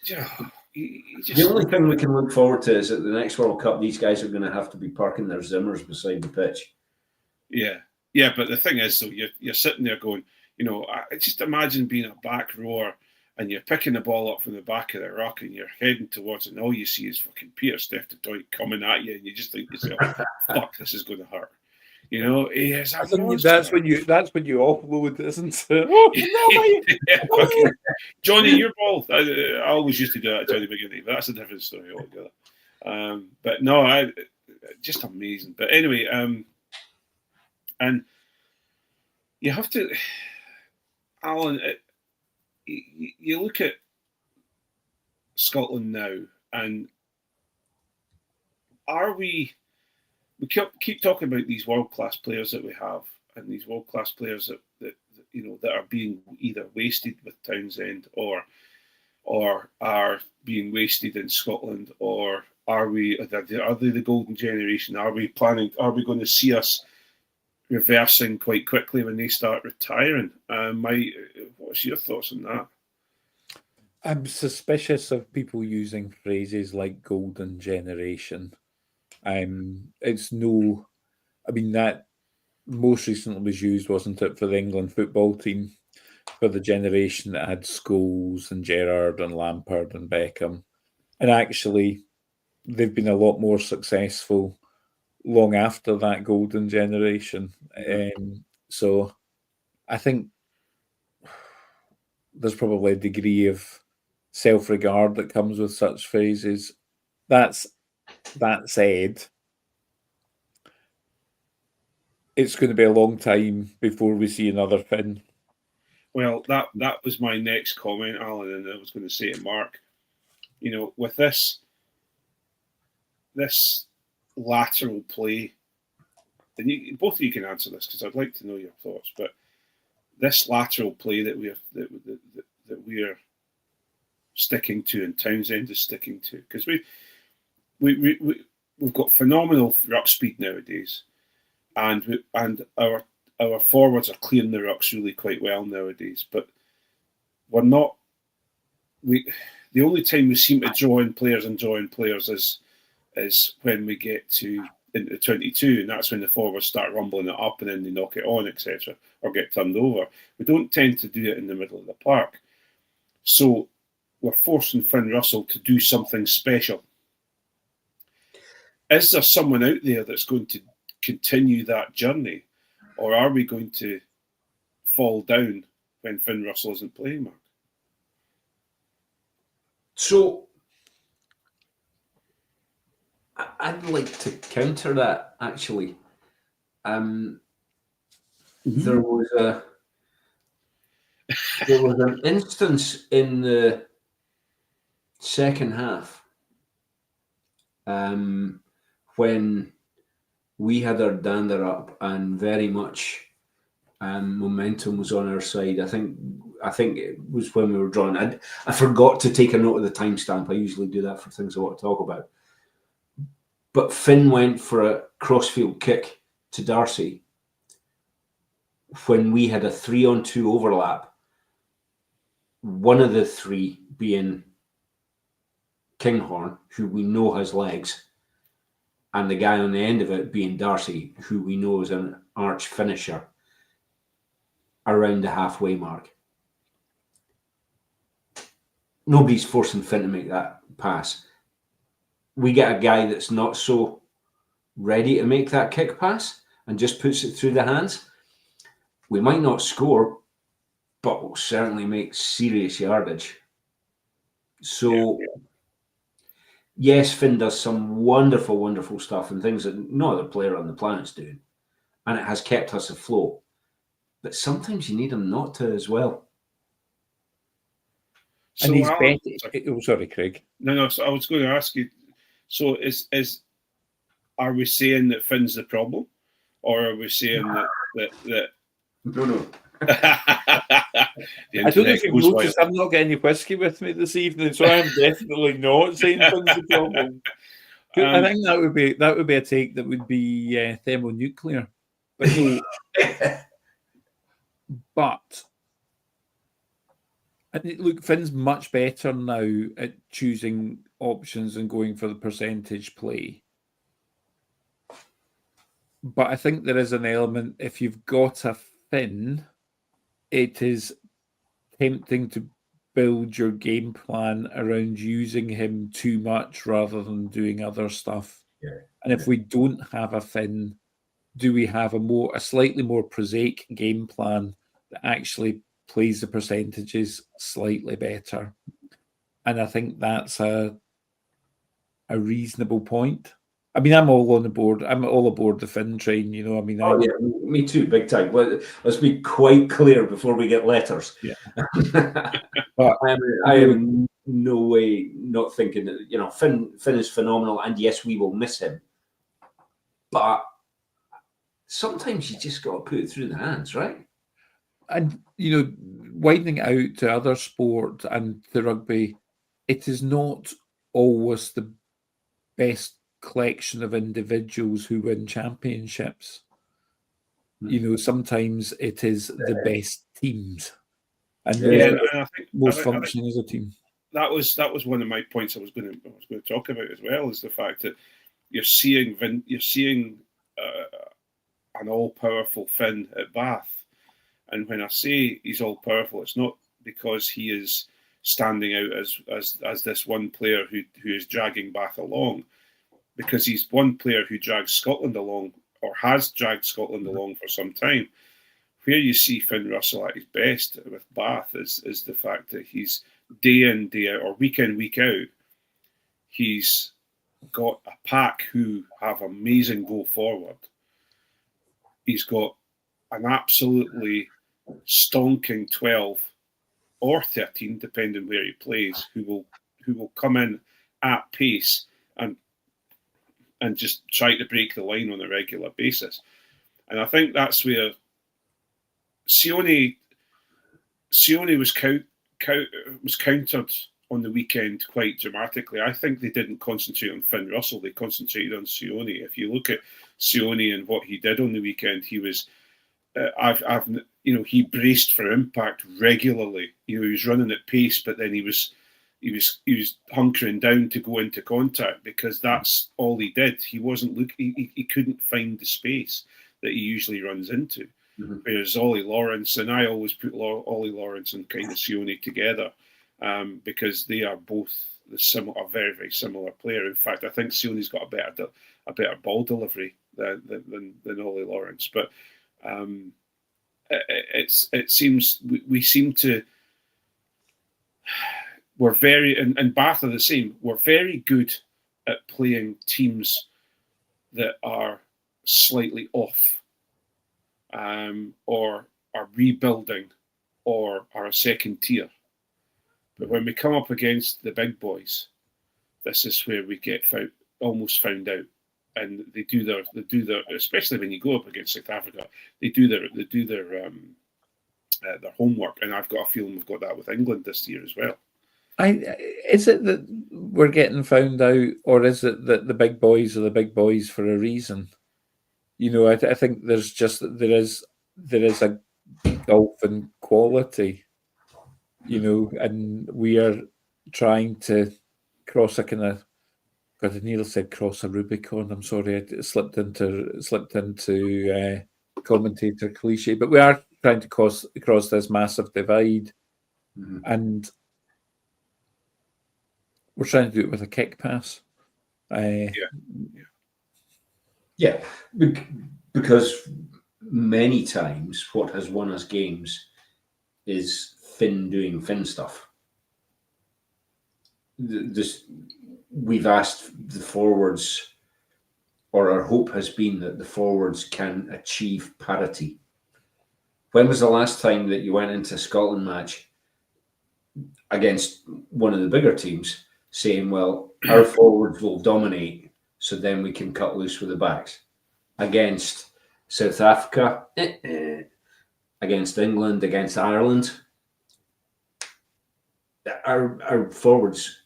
The only thing we can look forward to is at the next World Cup, these guys are going to have to be parking their Zimmers beside the pitch. Yeah, but the thing is, though, you're sitting there going, I just imagine being a back rower and you're picking the ball up from the back of the ruck and you're heading towards it, and all you see is fucking Peter Steph du Toit coming at you, and you just think to yourself, fuck, this is going to hurt. He is a monster. That's when you offload, isn't it? Yeah, Johnny, your ball. I always used to do that at the beginning, but that's a different story altogether. But no, just amazing. But anyway, and you have to, Alan. You look at Scotland now, and are we? We keep talking about these world-class players that we have, and these world-class players that are being either wasted with Townsend or are being wasted in Scotland, or are they the golden generation? Are we going to see us reversing quite quickly when they start retiring? What's your thoughts on that? I'm suspicious of people using phrases like golden generation. It's no, I mean, that most recently was used, wasn't it, for the England football team, for the generation that had Scholes and Gerrard and Lampard and Beckham. And actually, they've been a lot more successful long after that golden generation. So I think there's probably a degree of self-regard that comes with such phrases. That said, it's going to be a long time before we see another Finn. Well, that was my next comment, Alan, and I was going to say to Mark, with this lateral play, and both of you can answer this because I'd like to know your thoughts, but this lateral play that we're sticking to, and Townsend is sticking to, because we've got phenomenal ruck speed nowadays, and our forwards are clearing the rucks really quite well nowadays, but we're not. The only time we seem to draw in players is when we get into 22, and that's when the forwards start rumbling it up and then they knock it on, etc., or get turned over. We don't tend to do it in the middle of the park. So we're forcing Finn Russell to do something special. Is there someone out there that's going to continue that journey, or are we going to fall down when Finn Russell isn't playing, Mark? So I'd like to counter that, actually. There was an instance in the second half when we had our dander up and very much momentum was on our side. I think it was when we were drawing. I forgot to take a note of the timestamp. I usually do that for things I want to talk about. But Finn went for a crossfield kick to Darcy when we had a 3-on-2 overlap. One of the three being Kinghorn, who we know has legs, and the guy on the end of it being Darcy, who we know is an arch finisher around the halfway mark. Nobody's forcing Finn to make that pass. We get a guy that's not so ready to make that kick pass and just puts it through the hands. We might not score, but we'll certainly make serious yardage. So, yes, Finn does some wonderful, wonderful stuff and things that no other player on the planet's doing. And it has kept us afloat. But sometimes you need him not to as well. And he's Alan, better. Oh, sorry, Craig. No. So I was going to ask you. So are we saying that Finn's the problem, or are we saying that? No. I don't know if you've noticed, I'm not getting any whiskey with me this evening, so I'm definitely not saying Finn's the problem. I think that would be a take that would be thermonuclear. But no. But look, Finn's much better now at choosing options and going for the percentage play. But I think there is an element, if you've got a Finn, it is tempting to build your game plan around using him too much rather than doing other stuff. Yeah. And if we don't have a Finn, do we have a slightly more prosaic game plan that actually plays the percentages slightly better? And I think that's a reasonable point. I mean, I'm all on the board. I'm all aboard the Finn train, you know. I mean, me too, big time. Let's be quite clear before we get letters. Yeah. But I am no way not thinking that, Finn is phenomenal, and yes, we will miss him. But sometimes you just got to put it through the hands, right? And, widening out to other sport and to rugby, it is not always the best collection of individuals who win championships. Sometimes it is the best teams. And I think most functioning as a team. That was one of my points I was going to talk about as well, is the fact that you're seeing an all-powerful Finn at Bath. And when I say he's all-powerful, it's not because he is standing out as this one player who is dragging Bath along, because he's one player who drags Scotland along, or has dragged Scotland along for some time. Where you see Finn Russell at his best with Bath is the fact that he's day in, day out, or week in, week out, he's got a pack who have amazing go forward. He's got an absolutely stonking 12 or 13, depending where he plays, who will come in at pace and just try to break the line on a regular basis. And I think that's where Sione was countered on the weekend quite dramatically. I think they didn't concentrate on Finn Russell; they concentrated on Sione. If you look at Sione and what he did on the weekend, he was, he braced for impact regularly. He was running at pace, but then he was hunkering down to go into contact, because that's all he did. He wasn't he couldn't find the space that he usually runs into. Mm-hmm. Whereas Ollie Lawrence, and I always put Ollie Lawrence and kind of Sione together, because they are both a very, very similar player. In fact, I think Sione's got a better ball delivery than Ollie Lawrence. But it seems we seem to. We're very, and Bath are the same. We're very good at playing teams that are slightly off, or are rebuilding, or are a second tier. But when we come up against the big boys, this is where we get almost found out, and they do their, especially when you go up against South Africa, they do their homework, and I've got a feeling we've got that with England this year as well. Is it that we're getting found out, or is it that the big boys are the big boys for a reason? You know, I think there is a gulf in quality, you know, and we are trying to cross a kind of. God, I nearly said cross a Rubicon. I'm sorry, I slipped into commentator cliche, but we are trying to cross this massive divide, and we're trying to do it with a kick pass. Yeah, because many times what has won us games is Finn doing Finn stuff. We've asked the forwards, or our hope has been that the forwards can achieve parity. When was the last time that you went into a Scotland match against one of the bigger teams saying, well, our forwards will dominate, so then we can cut loose with the backs? Against South Africa, against England, against Ireland, our forwards,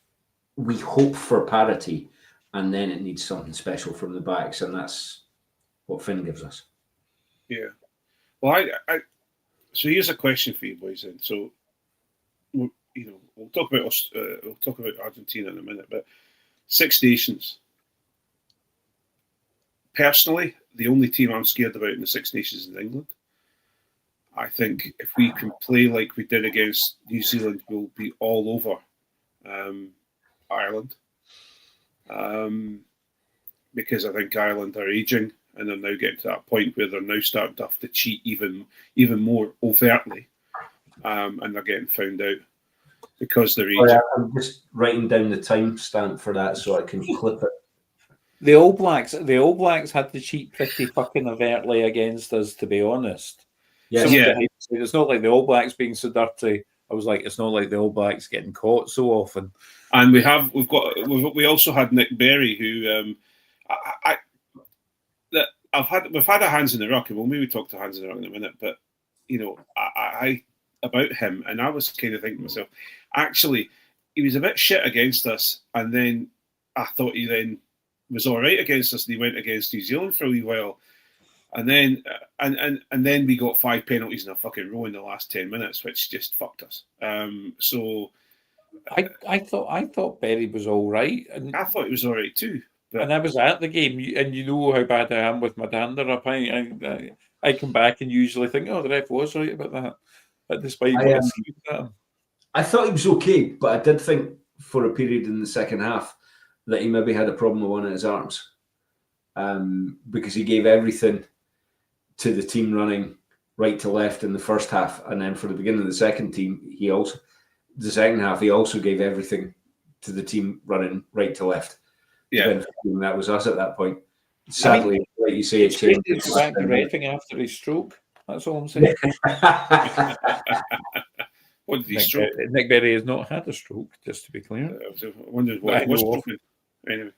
we hope for parity, and then it needs something special from the backs, and that's what Finn gives us. Yeah. Well, so here's a question for you boys. Then, so we'll talk about Argentina in a minute, but Six Nations. Personally, the only team I'm scared about in the Six Nations is England. I think if we can play like we did against New Zealand, we'll be all over Ireland. Because I think Ireland are aging, and they're now getting to that point where they're now starting to have to cheat even more overtly, and they're getting found out because they're aging. I'm just writing down the timestamp for that so I can clip it. The All Blacks had to cheat pretty fucking overtly against us, to be honest. Yeah. It's not like the All Blacks being so dirty. I was like, it's not like the All Blacks getting caught so often. And we also had Nick Berry, who we've had a Hands in the Ruck, and we'll maybe talk to Hands in the Ruck in a minute. But I about him, and I was kind of thinking to myself, actually, he was a bit shit against us, and then I thought he then was all right against us, and he went against New Zealand for a wee while, and then and then we got 5 penalties in a fucking row in the last 10 minutes, which just fucked us. So I thought Berry was all right, and I thought he was all right too. But, and I was at the game, and you know how bad I am with my dander up. I come back and usually think, oh, the ref was right about that. But despite I thought he was okay, but I did think for a period in the second half that he maybe had a problem with one of his arms, because he gave everything to the team running right to left in the first half, and then for the beginning of the second half he also gave everything to the team running right to left. Yeah, that was us at that point. Sadly, like you say, it changed. Back to reffing after his stroke. That's all I'm saying. What did he stroke? Nick Berry has not had a stroke, just to be clear. I wondered what was stroking. Anyway.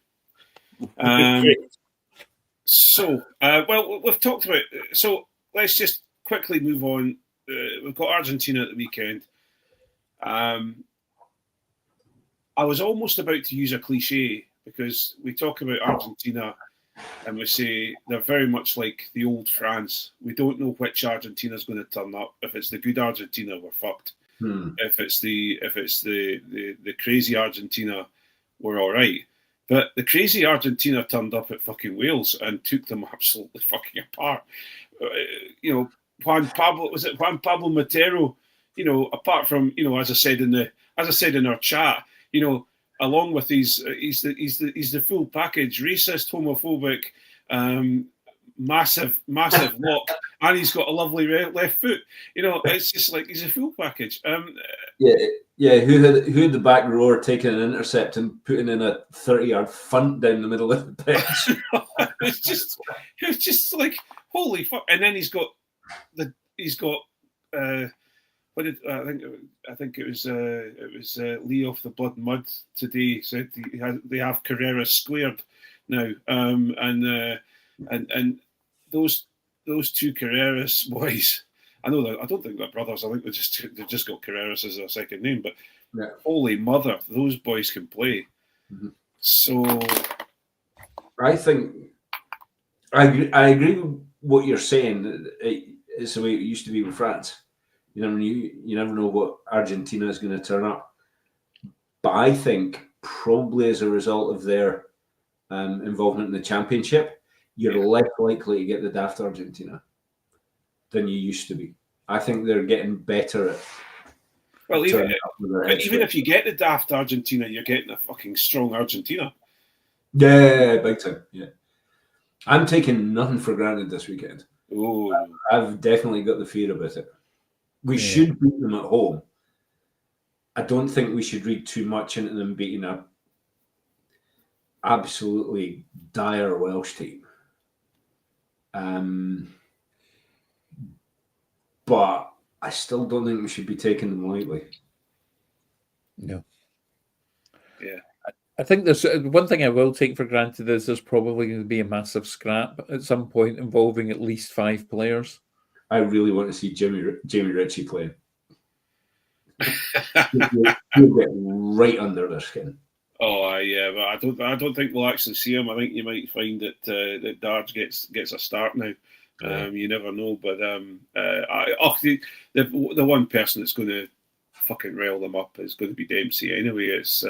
So, well, we've talked about. So let's just quickly move on. We've got Argentina at the weekend. I was almost about to use a cliche, because we talk about Argentina and we say they're very much like the old France. We don't know which Argentina is going to turn up. If it's the good Argentina, we're fucked. If it's the crazy Argentina, we're all right. But the crazy Argentina turned up at fucking Wales and took them absolutely fucking apart. Juan Pablo Matero. Apart from as I said in our chat, along with he's the full package: racist, homophobic, massive lock, and he's got a lovely left foot. You know, it's just like he's a full package. Yeah. Who had the back rower taking an intercept and putting in a 30-yard funt down the middle of the pitch? it was just like holy fuck. And then he's got what did I think it was Lee off the Blood and Mud today said they have Carrera squared now, and those two Carreras boys. I know that I don't think they're brothers. I think they've just got Carreras as their second name. But holy mother, those boys can play. Mm-hmm. So I think I agree with what you're saying. It's the way it used to be with France. You know, you never know what Argentina is going to turn up. But I think probably as a result of their involvement in the championship, you're less likely to get the daft Argentina than you used to be. I think they're getting better at. Well, even if you get the daft Argentina, you're getting a fucking strong Argentina. Yeah, big time. Yeah, I'm taking nothing for granted this weekend. Oh, I've definitely got the fear about it. We should beat them at home. I don't think we should read too much into them beating a absolutely dire Welsh team. But I still don't think we should be taking them lightly. No. Yeah. I think there's one thing I will take for granted is there's probably going to be a massive scrap at some point involving at least 5 players. I really want to see Jamie Ritchie playing. He'll get right under their skin. Oh yeah, but I don't think we'll actually see him. I think you might find that that Darge gets a start now. You never know, but the one person that's going to fucking rile them up is going to be Dempsey anyway. It's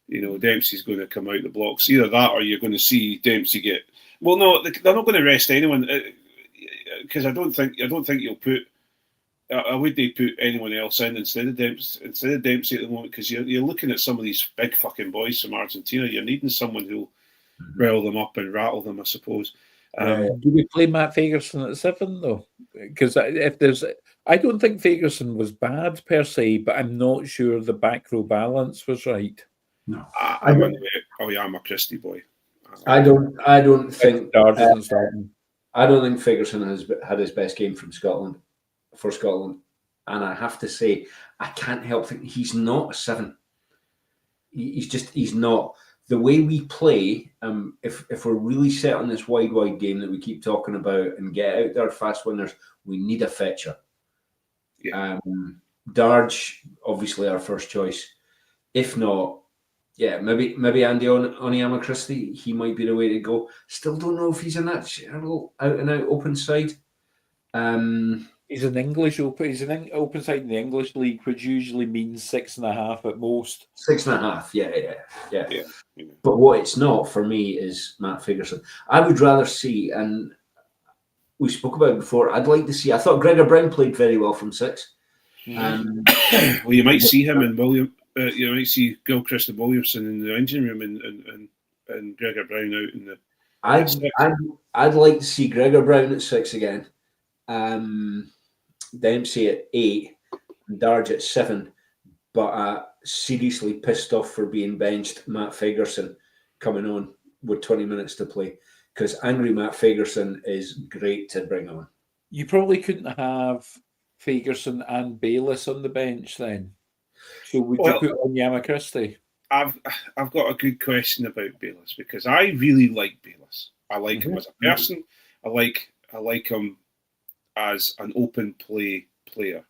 Dempsey's going to come out the blocks. Either that, or you're going to see Dempsey get. Well, no, they're not going to rest anyone because I don't think you'll put. Would they put anyone else in instead of Dempsey at the moment? Because you're looking at some of these big fucking boys from Argentina. You're needing someone who'll rile them up and rattle them, I suppose. Do we play Matt Fagerson at 7 though? Because I don't think Fagerson was bad per se, but I'm not sure the back row balance was right. No, I'm a Christie boy. I don't think Darge isn't starting. I don't think Fagerson has had his best game for Scotland, and I have to say I can't help thinking he's not a 7. He's not. The way we play, if we're really set on this wide game that we keep talking about and get out there fast winners, we need a fetcher. Yeah. Darge, obviously our first choice. If not, maybe Andy Onyema Christie, he might be the way to go. Still don't know if he's in that out and out open side. He's an open side in the English league, which usually means 6.5 at most. 6.5, yeah. But what it's not for me is Matt Fagerson. I would rather see, and we spoke about it before, I'd like to see, I thought Gregor Brown played very well from 6. Well, you might see him and you might see Gilchrist and Williamson in the engine room and Gregor Brown out in the. I'd like to see Gregor Brown at 6 again. Dempsey at 8, and Darge at 7, but seriously pissed off for being benched Matt Fagerson coming on with 20 minutes to play, because angry Matt Fagerson is great to bring on. You probably couldn't have Fagerson and Bayliss on the bench then. So would you put Onyema Christie? I've got a good question about Bayliss, because I really like Bayliss. I like him as a person. I like him as an open play player.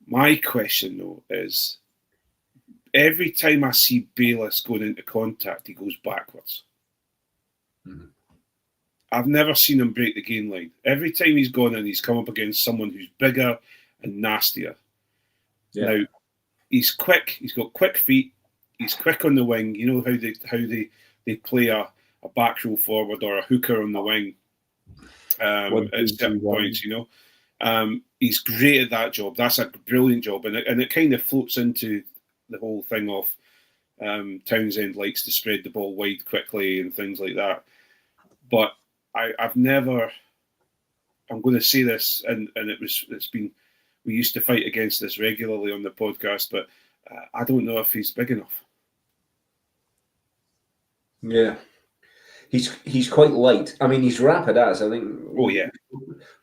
My question though is, every time I see Bayliss going into contact, he goes backwards. I've never seen him break the gain line. Every time he's gone in, he's come up against someone who's bigger and nastier. Now, he's quick. He's got quick feet. He's quick on the wing. You know how they play a back row forward or a hooker on the wing. At certain points, he's great at that job. That's a brilliant job, and it kind of floats into the whole thing of Townsend likes to spread the ball wide quickly and things like that. But I've never I'm going to say this, and we used to fight against this regularly on the podcast, but I don't know if he's big enough. Yeah. He's quite light. I mean, he's rapid as, I think. Oh, yeah.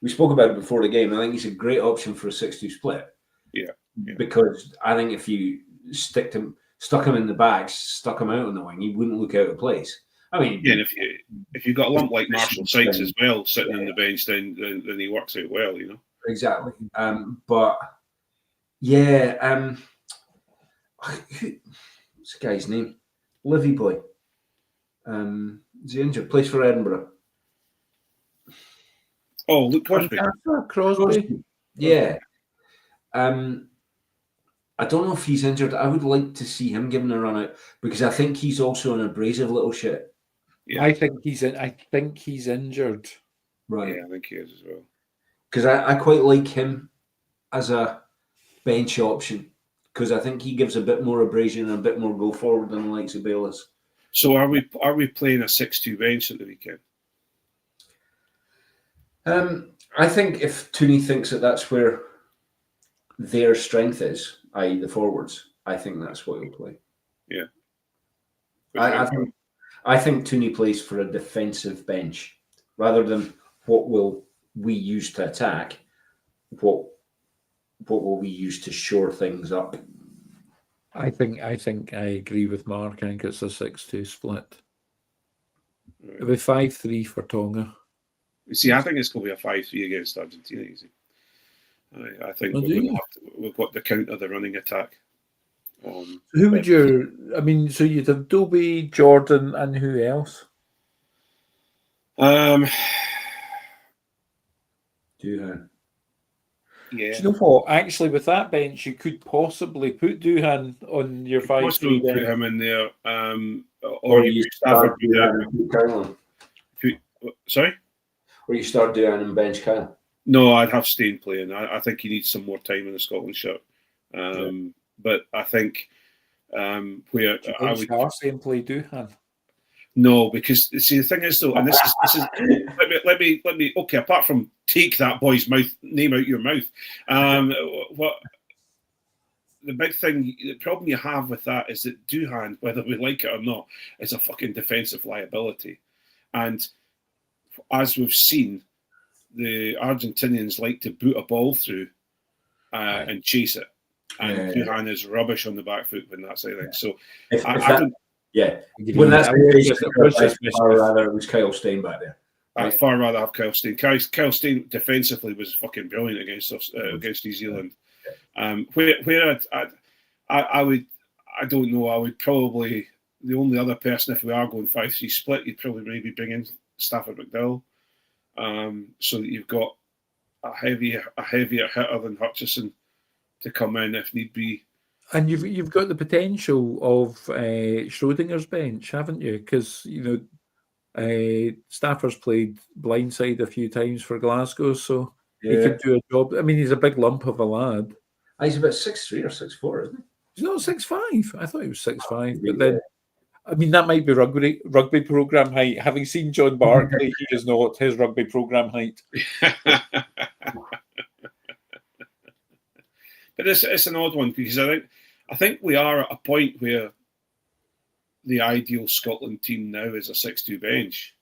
We spoke about it before the game. I think he's a great option for a 6-2 split. Yeah. Because I think if you stuck him in the back, stuck him out on the wing, he wouldn't look out of place. I mean, yeah, and if you've got a lump like Marshall Sykes as well sitting on the bench, then he works out well, you know. Exactly. But yeah, what's the guy's name? Livy boy. Is he injured? Plays for Edinburgh. Oh, Luke Crosby. Crosby. Yeah. I don't know if he's injured. I would like to see him given a run out because I think he's also an abrasive little shit. Yeah. I think he's injured. Right. Yeah, I think he is as well. Because I quite like him as a bench option because I think he gives a bit more abrasion and a bit more go forward than the likes of Bayliss. So are we playing a 6-2 bench at the weekend? I think if Tooney thinks that that's where their strength is, i.e. the forwards, I think that's what he'll play. Yeah. I think Tooney plays for a defensive bench rather than what will we use to attack, what will we use to shore things up. I think I agree with Mark. I think it's a 6-2 split. It'll be 5-3 for Tonga. You see, I think it's going to be a 5-3 against Argentina. Easy. I think we've got the counter the running attack. Who would so you'd have Dobie, Jordan, and who else? Duhan. Yeah. Do you know what? Actually, with that bench, you could possibly put Duhan on your 5-3. Put him in there, or you start Duhan. Sorry? Or you start Duhan and bench Kyle. No, I'd have Stain playing. I think he needs some more time in the Scotland shirt. But I think where I would Darcy and play Duhan. No, because see the thing is though, and this is let me okay. Apart from take that boy's name out your mouth, what the big thing, the problem you have with that is that Duhan, whether we like it or not, is a fucking defensive liability, and as we've seen, the Argentinians like to boot a ball through and chase it, and Duhan is rubbish on the back foot when that's anything. So I don't. Yeah, when that's the case, far rather it was Kyle Stein back there. I'd far rather have Kyle Stein. Kyle Stein defensively was fucking brilliant against us, against New Zealand. Where I don't know. I would probably, the only other person, if we are going 5-3 split, you'd probably maybe bring in Stafford McDowell, so that you've got a heavier hitter than Hutchison to come in if need be. And you've got the potential of Schrodinger's bench, haven't you? Because Stafford's played blindside a few times for Glasgow, so he could do a job. I mean, he's a big lump of a lad. He's about 6'3" or 6'4", isn't he? He's not 6'5". I thought he was 6'5", but then, I mean, that might be rugby program height. Having seen John Barkley, he is not his rugby program height. But it's an odd one because I think we are at a point where the ideal Scotland team now is a 6-2 bench,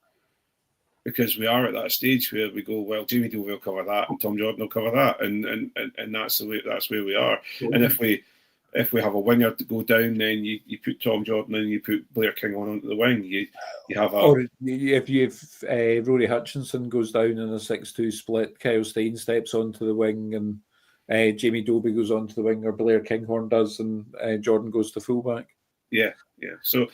because we are at that stage where we go, well, Jamie Doe will cover that and Tom Jordan will cover that, and that's where we are. And if we have a winger to go down, then you put Tom Jordan and you put Blair King onto the wing. You have or if Rory Hutchinson goes down in a 6-2 split, Kyle Stein steps onto the wing and Jamie Dobie goes onto the wing, or Blair Kinghorn does, and Jordan goes to fullback. Yeah. So,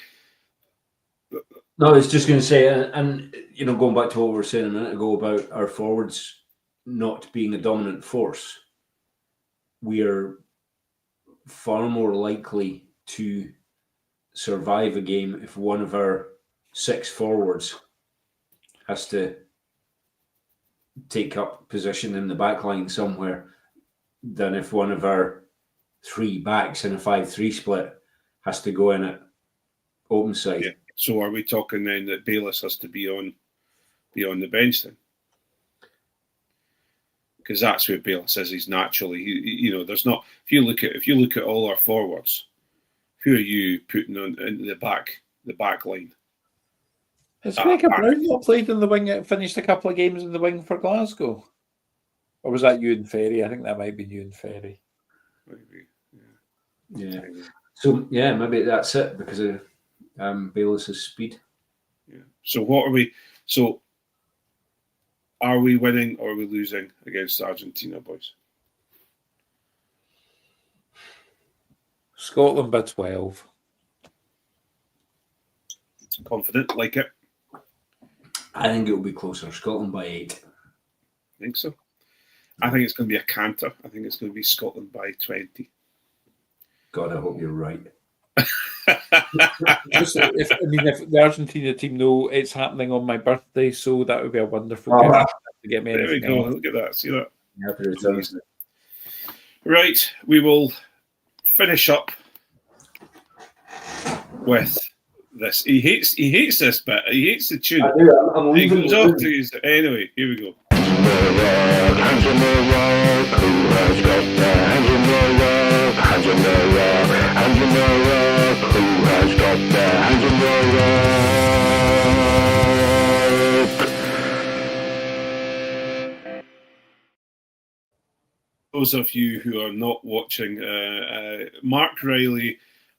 no, I was just going to say, and going back to what we were saying a minute ago about our forwards not being a dominant force, we are far more likely to survive a game if one of our 6 forwards has to take up position in the back line somewhere, than if one of our 3 backs in a 5-3 split has to go in at open side. Yeah. So are we talking then that Bayliss has to be on the bench then? because that's where Bayless is. He's naturally, there's not. If you look at all our forwards, who are you putting on into the back line? Has Gregor Brown not played in the wing? Finished a couple of games in the wing for Glasgow, or was that Ewan Ferry? I think that might be Ewan Ferry. Maybe, yeah. So yeah, maybe that's it because of Bayless's speed. Yeah. So what are we? So are we winning or are we losing against Argentina, boys? Scotland by 12. Confident, like it. I think it will be closer. Scotland by 8. I think so. I think it's going to be a canter. I think it's going to be Scotland by 20. God, I hope you're right. If the Argentina team know it's happening on my birthday, so that would be a wonderful gift to get me. There we go. Look at that. See that? Happy returns. Right, we will finish up with this. He hates this bit. He hates the tune. I do. I'm He leaving. goes off to his... Anyway, here we go. Those of you who are not watching, Mark Riley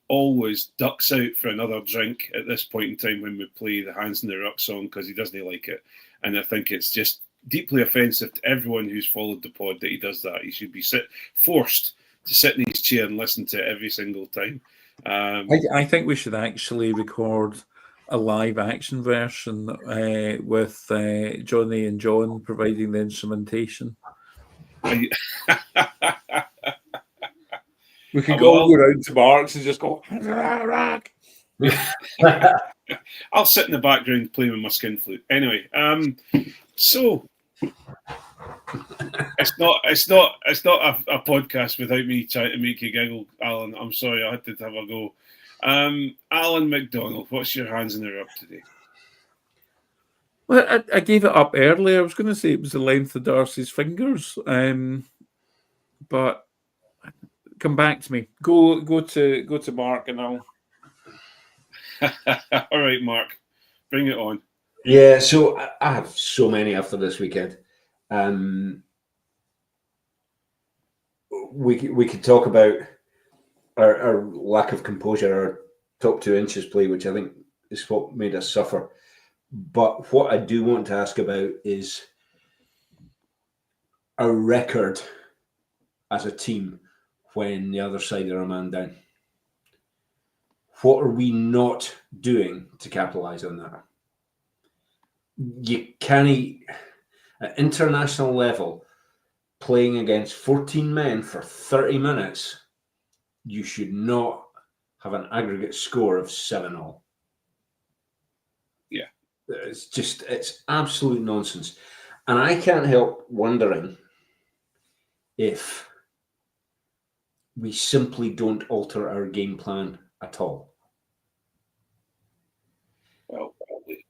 always ducks out for another drink at this point in time when we play the Hands in the Ruck song because he doesn't like it. And I think it's just deeply offensive to everyone who's followed the pod that he does that. He should be forced to sit in his chair and listen to it every single time. I think we should actually record a live action version with Johnny and John providing the instrumentation. We could all go round to Mark's and just go. I'll sit in the background playing with my skin flute. Anyway, so it's not a podcast without me trying to make you giggle, Alan. I'm sorry, I had to have a go. Alan McDonald, what's your Hands in the Ruck today? Well, I gave it up earlier. I was going to say it was the length of Darcy's fingers, but come back to me. Go to Mark and I'll. All right, Mark, bring it on. Yeah, so I have so many after this weekend. We could talk about our lack of composure, our top 2 inches play, which I think is what made us suffer. But what I do want to ask about is our record as a team when the other side are a man down. What are we not doing to capitalise on that? You can't, at international level, playing against 14 men for 30 minutes, you should not have an aggregate score of 7-all. Yeah. It's absolute nonsense. And I can't help wondering if we simply don't alter our game plan at all. Well,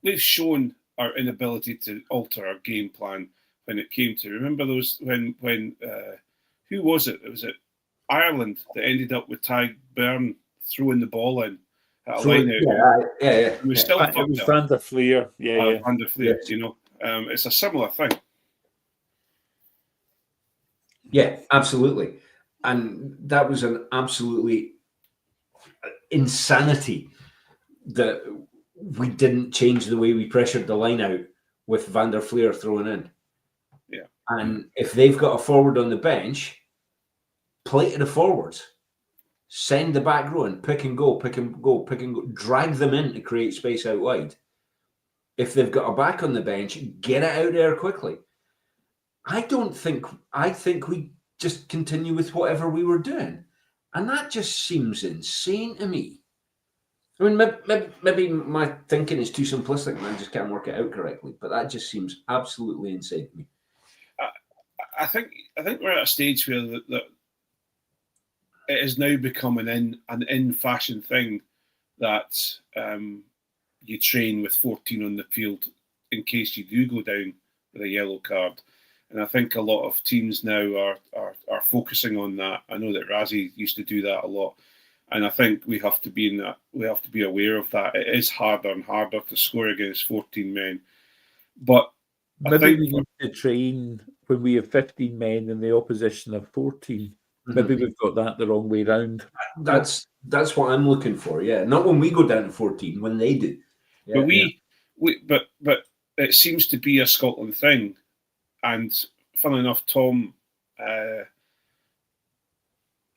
we've shown our inability to alter our game plan when it came to, remember those when who was it? Was it Ireland that ended up with Ty Byrne throwing the ball in at a line out? Yeah. It was still It was Van der Fleer. Yeah. Van der Fleer, it's a similar thing. Yeah, absolutely. And that was an absolutely insanity that we didn't change the way we pressured the line out with Van der Fleer throwing in. Yeah. And if they've got a forward on the bench, play to the forwards. Send the back row and pick and go. Drag them in to create space out wide. If they've got a back on the bench, get it out there quickly. I think we just continue with whatever we were doing. And that just seems insane to me. I mean, maybe my thinking is too simplistic and I just can't work it out correctly, but that just seems absolutely insane to me. I think we're at a stage where that it has now become an in fashion thing that you train with 14 on the field in case you do go down with a yellow card. And I think a lot of teams now are focusing on that. I know that Razzie used to do that a lot. And I think we have to be in that. We have to be aware of that. It is harder and harder to score against 14 men. But maybe we need to train when we have 15 men and the opposition have 14. Maybe we've got that the wrong way round. That's what I'm looking for. Yeah, not when we go down to 14, when they do. Yeah, but it seems to be a Scotland thing. And funnily enough, Tom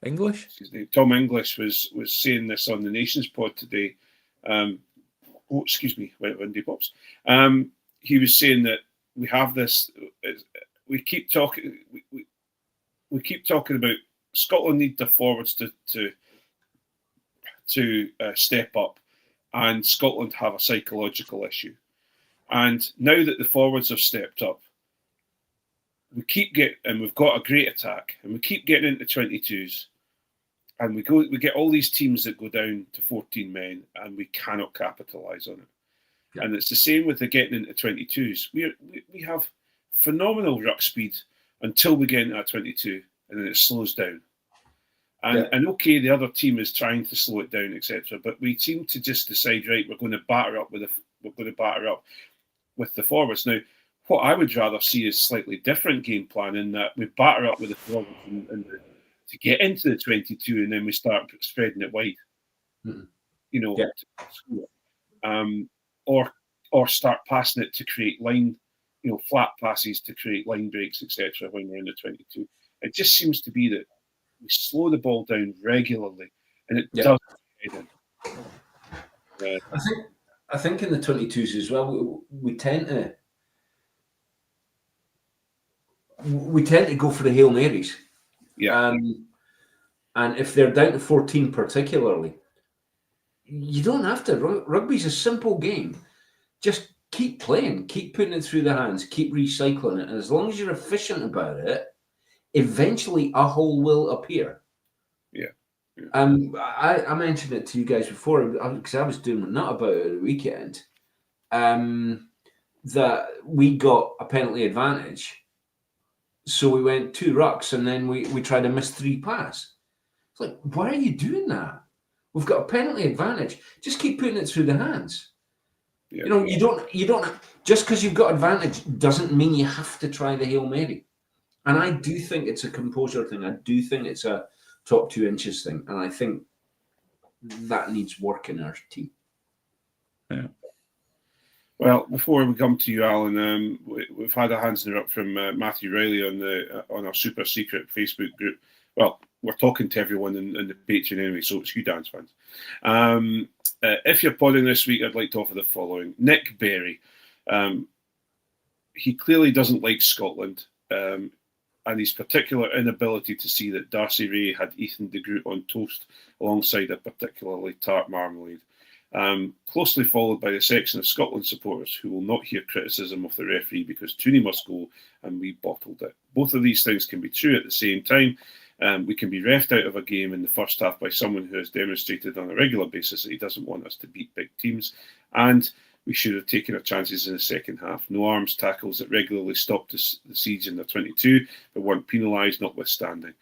English? Tom English was saying this on the Nations Pod today. Wendy Pops. He was saying that we have this. We keep talking. We keep talking about Scotland need their forwards to step up, and Scotland have a psychological issue. And now that the forwards have stepped up, we've got a great attack, and we keep getting into 22s, and we get all these teams that go down to 14 men, and we cannot capitalise on it. Yeah. And it's the same with the getting into 22s. We have phenomenal ruck speed until we get into that 22, and then it slows down. And okay, the other team is trying to slow it down, etc. But we seem to just decide, right, we're going to batter up with the forwards. Now, what I would rather see is slightly different game plan in that we batter up with the forwards to get into the 22, and then we start spreading it wide. Or start passing it to create line, flat passes to create line breaks, etc. When we're in the 22. It just seems to be that we slow the ball down regularly, and it does head in. I think in the 22s as well, we tend to go for the Hail Marys. Yeah. And if they're down to 14 particularly, you don't have to. Rugby's a simple game. Just keep playing, keep putting it through the hands, keep recycling it. And as long as you're efficient about it, eventually a hole will appear. Yeah. I mentioned it to you guys before because I was doing a nut about it at the weekend. That we got a penalty advantage. So we went 2 rucks and then we tried to miss 3 pass. It's like, why are you doing that? We've got a penalty advantage. Just keep putting it through the hands. Yeah. You don't just because you've got advantage doesn't mean you have to try the Hail Mary. And I do think it's a composure thing. I do think it's a top 2 inches thing. And I think that needs work in our team. Yeah. Well, before we come to you, Alan, we've had a hands in the up from Matthew Riley on our super secret Facebook group. Well, we're talking to everyone in the Patreon anyway, so it's you dance fans. If you're podding this week, I'd like to offer the following. Nick Berry. He clearly doesn't like Scotland, and his particular inability to see that Darcy Ray had Ethan de Groot on toast alongside a particularly tart marmalade. Closely followed by the section of Scotland supporters who will not hear criticism of the referee because Tooney must go and we bottled it. Both of these things can be true at the same time. We can be refed out of a game in the first half by someone who has demonstrated on a regular basis that he doesn't want us to beat big teams, and we should have taken our chances in the second half. No arms tackles that regularly stopped the siege in the 22, but weren't penalised notwithstanding.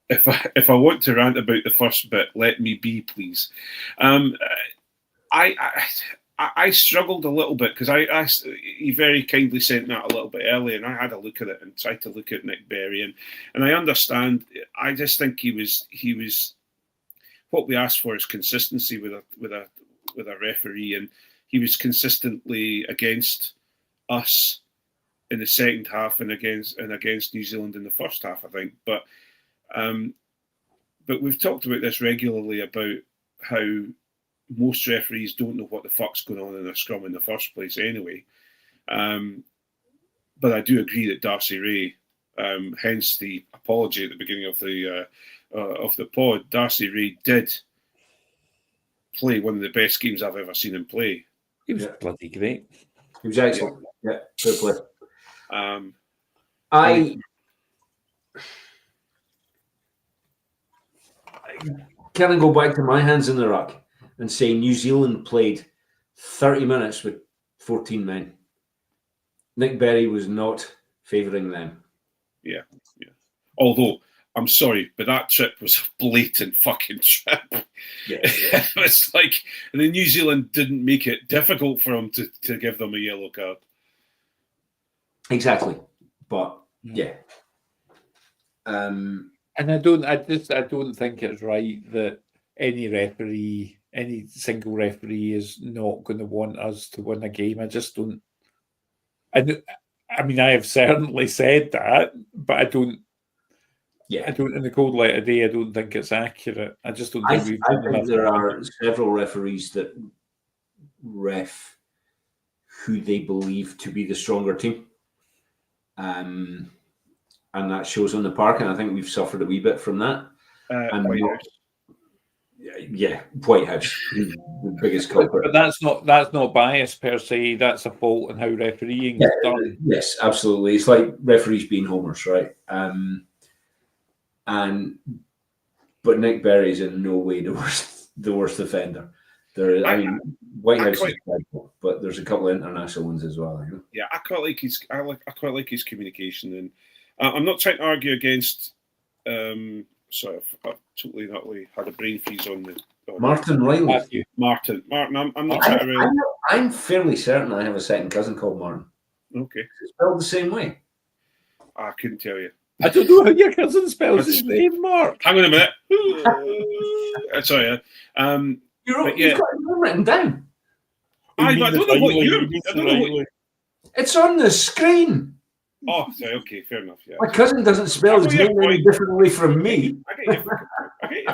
If I want to rant about the first bit, let me be, please. I struggled a little bit because he very kindly sent that a little bit early, and I had a look at it and tried to look at Nick Berry, and I understand. I just think he was what we asked for is consistency with a referee, and he was consistently against us in the second half and against New Zealand in the first half, I think, but we've talked about this regularly about how most referees don't know what the fuck's going on in a scrum in the first place anyway. But I do agree that Darcy Ray, hence the apology at the beginning of the pod, Darcy Ray did play one of the best games I've ever seen him play. He was bloody great. He was excellent. Yeah, good play. Can I go back to my hands in the ruck and say New Zealand played 30 minutes with 14 men? Nick Berry was not favouring them. Yeah. Although, I'm sorry, but that trip was a blatant fucking trip. Yeah. It's like New Zealand didn't make it difficult for them to give them a yellow card. Exactly. But yeah. And I don't think it's right that any single referee is not going to want us to win a game. I just don't. I mean, I have certainly said that, but I don't. Yeah. I don't. In the cold light of day, I don't think it's accurate. I just don't I think think there are several referees that ref who they believe to be the stronger team. And that shows on the park, and I think we've suffered a wee bit from that. White House. Yeah, White House, the biggest culprit. But that's not bias per se. That's a fault in how refereeing is done. Yes, absolutely. It's like referees being homers, right? But Nick Berry is in no way the worst offender. White House is dreadful, but there's a couple of international ones as well. You know? Yeah, I quite like his communication, and I'm not trying to argue against. Sorry, I've totally had a brain freeze on the. Martin Riley. Martin. I'm not trying to. I'm fairly certain I have a second cousin called Martin. Okay. It's spelled the same way. I couldn't tell you. I don't know how your cousin spells his name, Mark. Hang on a minute. Sorry. You've got it written down. I don't know what you. It's on the screen. Oh, sorry. Okay, fair enough. Yeah. My cousin doesn't spell his name any differently from me. I get you.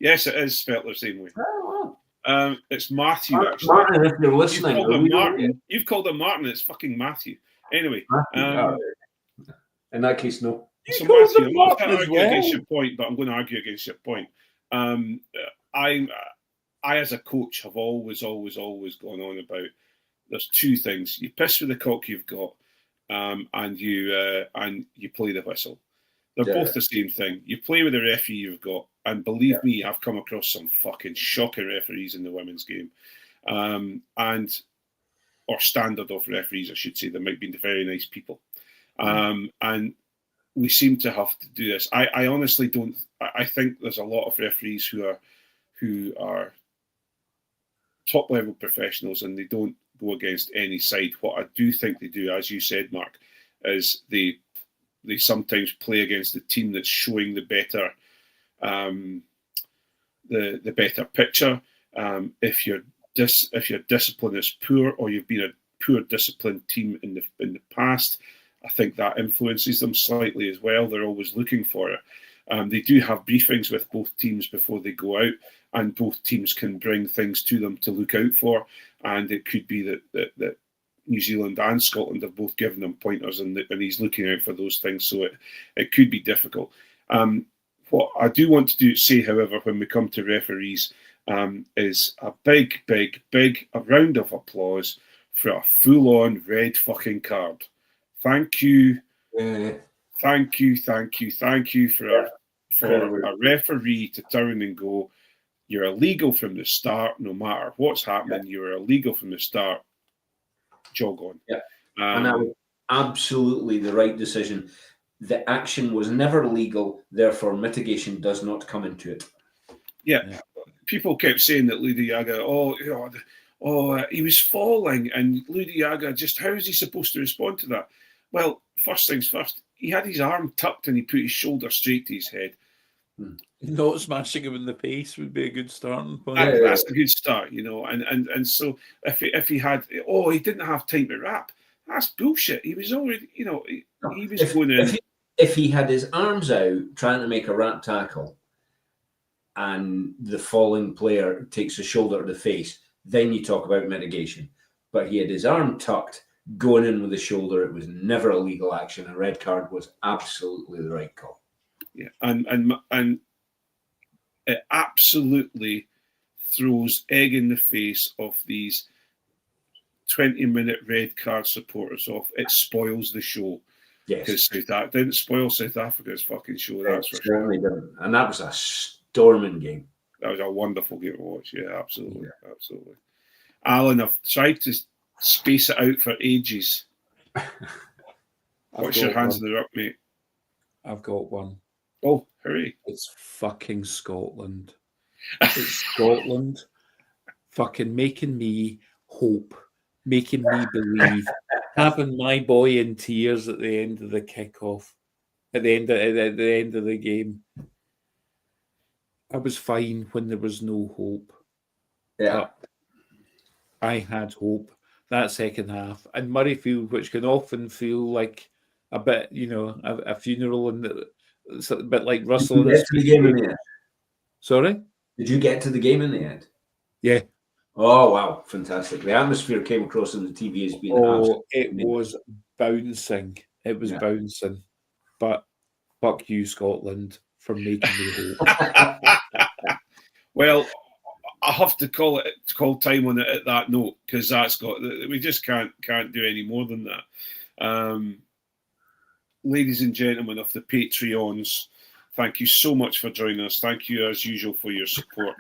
Yes, it is spelled the same way. Oh, wow. It's Matthew. Actually, Martin, if you're listening, You've called him Martin. It's fucking Matthew. Anyway, in that case, no. So Matthew, I'm not going to argue against your point, but I'm going to argue against your point. I, as a coach, have always gone on about there's two things: you piss with the cock you've got, and you play the whistle. They're both the same thing. You play with the referee you've got, and believe me, I've come across some fucking shocker referees in the women's game, or standard of referees, I should say. They might be very nice people, and we seem to have to do this. I honestly don't. I think there's a lot of referees who are top level professionals, and they don't go against any side. What I do think they do, as you said, Mark, is they sometimes play against the team that's showing the better the better picture. If your discipline is poor, or you've been a poor disciplined team in the past, I think that influences them slightly as well. They're always looking for it. They do have briefings with both teams before they go out, and both teams can bring things to them to look out for. And it could be that New Zealand and Scotland have both given him pointers, and he's looking out for those things. So it could be difficult. What I do want to say, however, when we come to referees, is a big round of applause for a full-on red fucking card. Thank you. Thank you for a referee to turn and go, you're illegal from the start, no matter what's happening, you're illegal from the start. Jog on. Yeah. And that was absolutely the right decision. The action was never legal, therefore mitigation does not come into it. Yeah. People kept saying that Ludiaga, he was falling, and Ludiaga, just how is he supposed to respond to that? Well, first things first, he had his arm tucked and he put his shoulder straight to his head. Not smashing him in the face would be a good starting point. That's a good start, and so if he had, he didn't have time to wrap, that's bullshit. He was already, he was going in. If he had his arms out trying to make a wrap tackle, and the falling player takes a shoulder to the face, then you talk about mitigation. But he had his arm tucked, going in with the shoulder. It was never a legal action. A red card was absolutely the right call. Yeah, and it absolutely throws egg in the face of these 20-minute red card supporters off. It spoils the show. Yes, because that didn't spoil South Africa's fucking show. That's for sure. Didn't. And that was a storming game. That was a wonderful game to watch. Yeah, absolutely. Alan, I've tried to space it out for ages. What's your hands in the ruck, mate? I've got one. Oh, hooray. It's fucking Scotland. It's Scotland fucking making me hope, making me believe, having my boy in tears at the end of the kickoff, at the end of the game. I was fine when there was no hope. Yeah. But I had hope that second half. And Murrayfield, which can often feel like a bit, a funeral, and it's a bit like Russell. Did you get to the game in the end? Sorry? Did you get to the game in the end? Yeah. Oh, wow. Fantastic. The atmosphere came across on the TV as being it was bouncing. It was bouncing. But fuck you, Scotland, for making me hope. Well, I have to call time on it at that note, because we just can't do any more than that. Ladies and gentlemen of the Patreons, thank you so much for joining us. Thank you, as usual, for your support.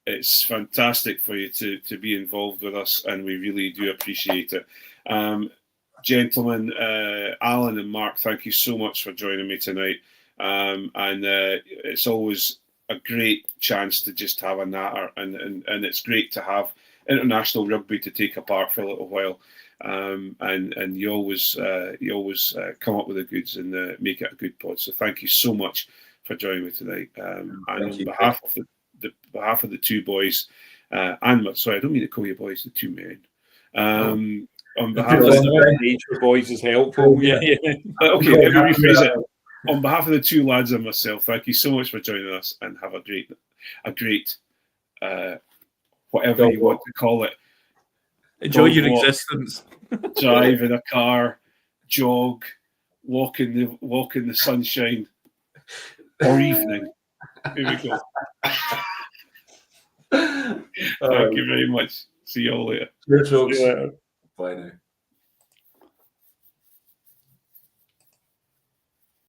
It's fantastic for you to be involved with us, and we really do appreciate it. Gentlemen, Allan and Mark, thank you so much for joining me tonight. And it's always a great chance to just have a natter, and it's great to have international rugby to take apart for a little while. And you always come up with the goods and make it a good pod. So thank you so much for joining me tonight. And on behalf of the two boys, and sorry, I don't mean to call you boys, the two men. On behalf of the boys is helpful. Yeah. Okay, let me rephrase it. On behalf of the two lads and myself, thank you so much for joining us, and have a great whatever you want to call it. Enjoy your existence. Drive in a car, jog, walk in the sunshine, or evening. Here we go. Thank you very much. See you all later. Cheers, folks. Bye now.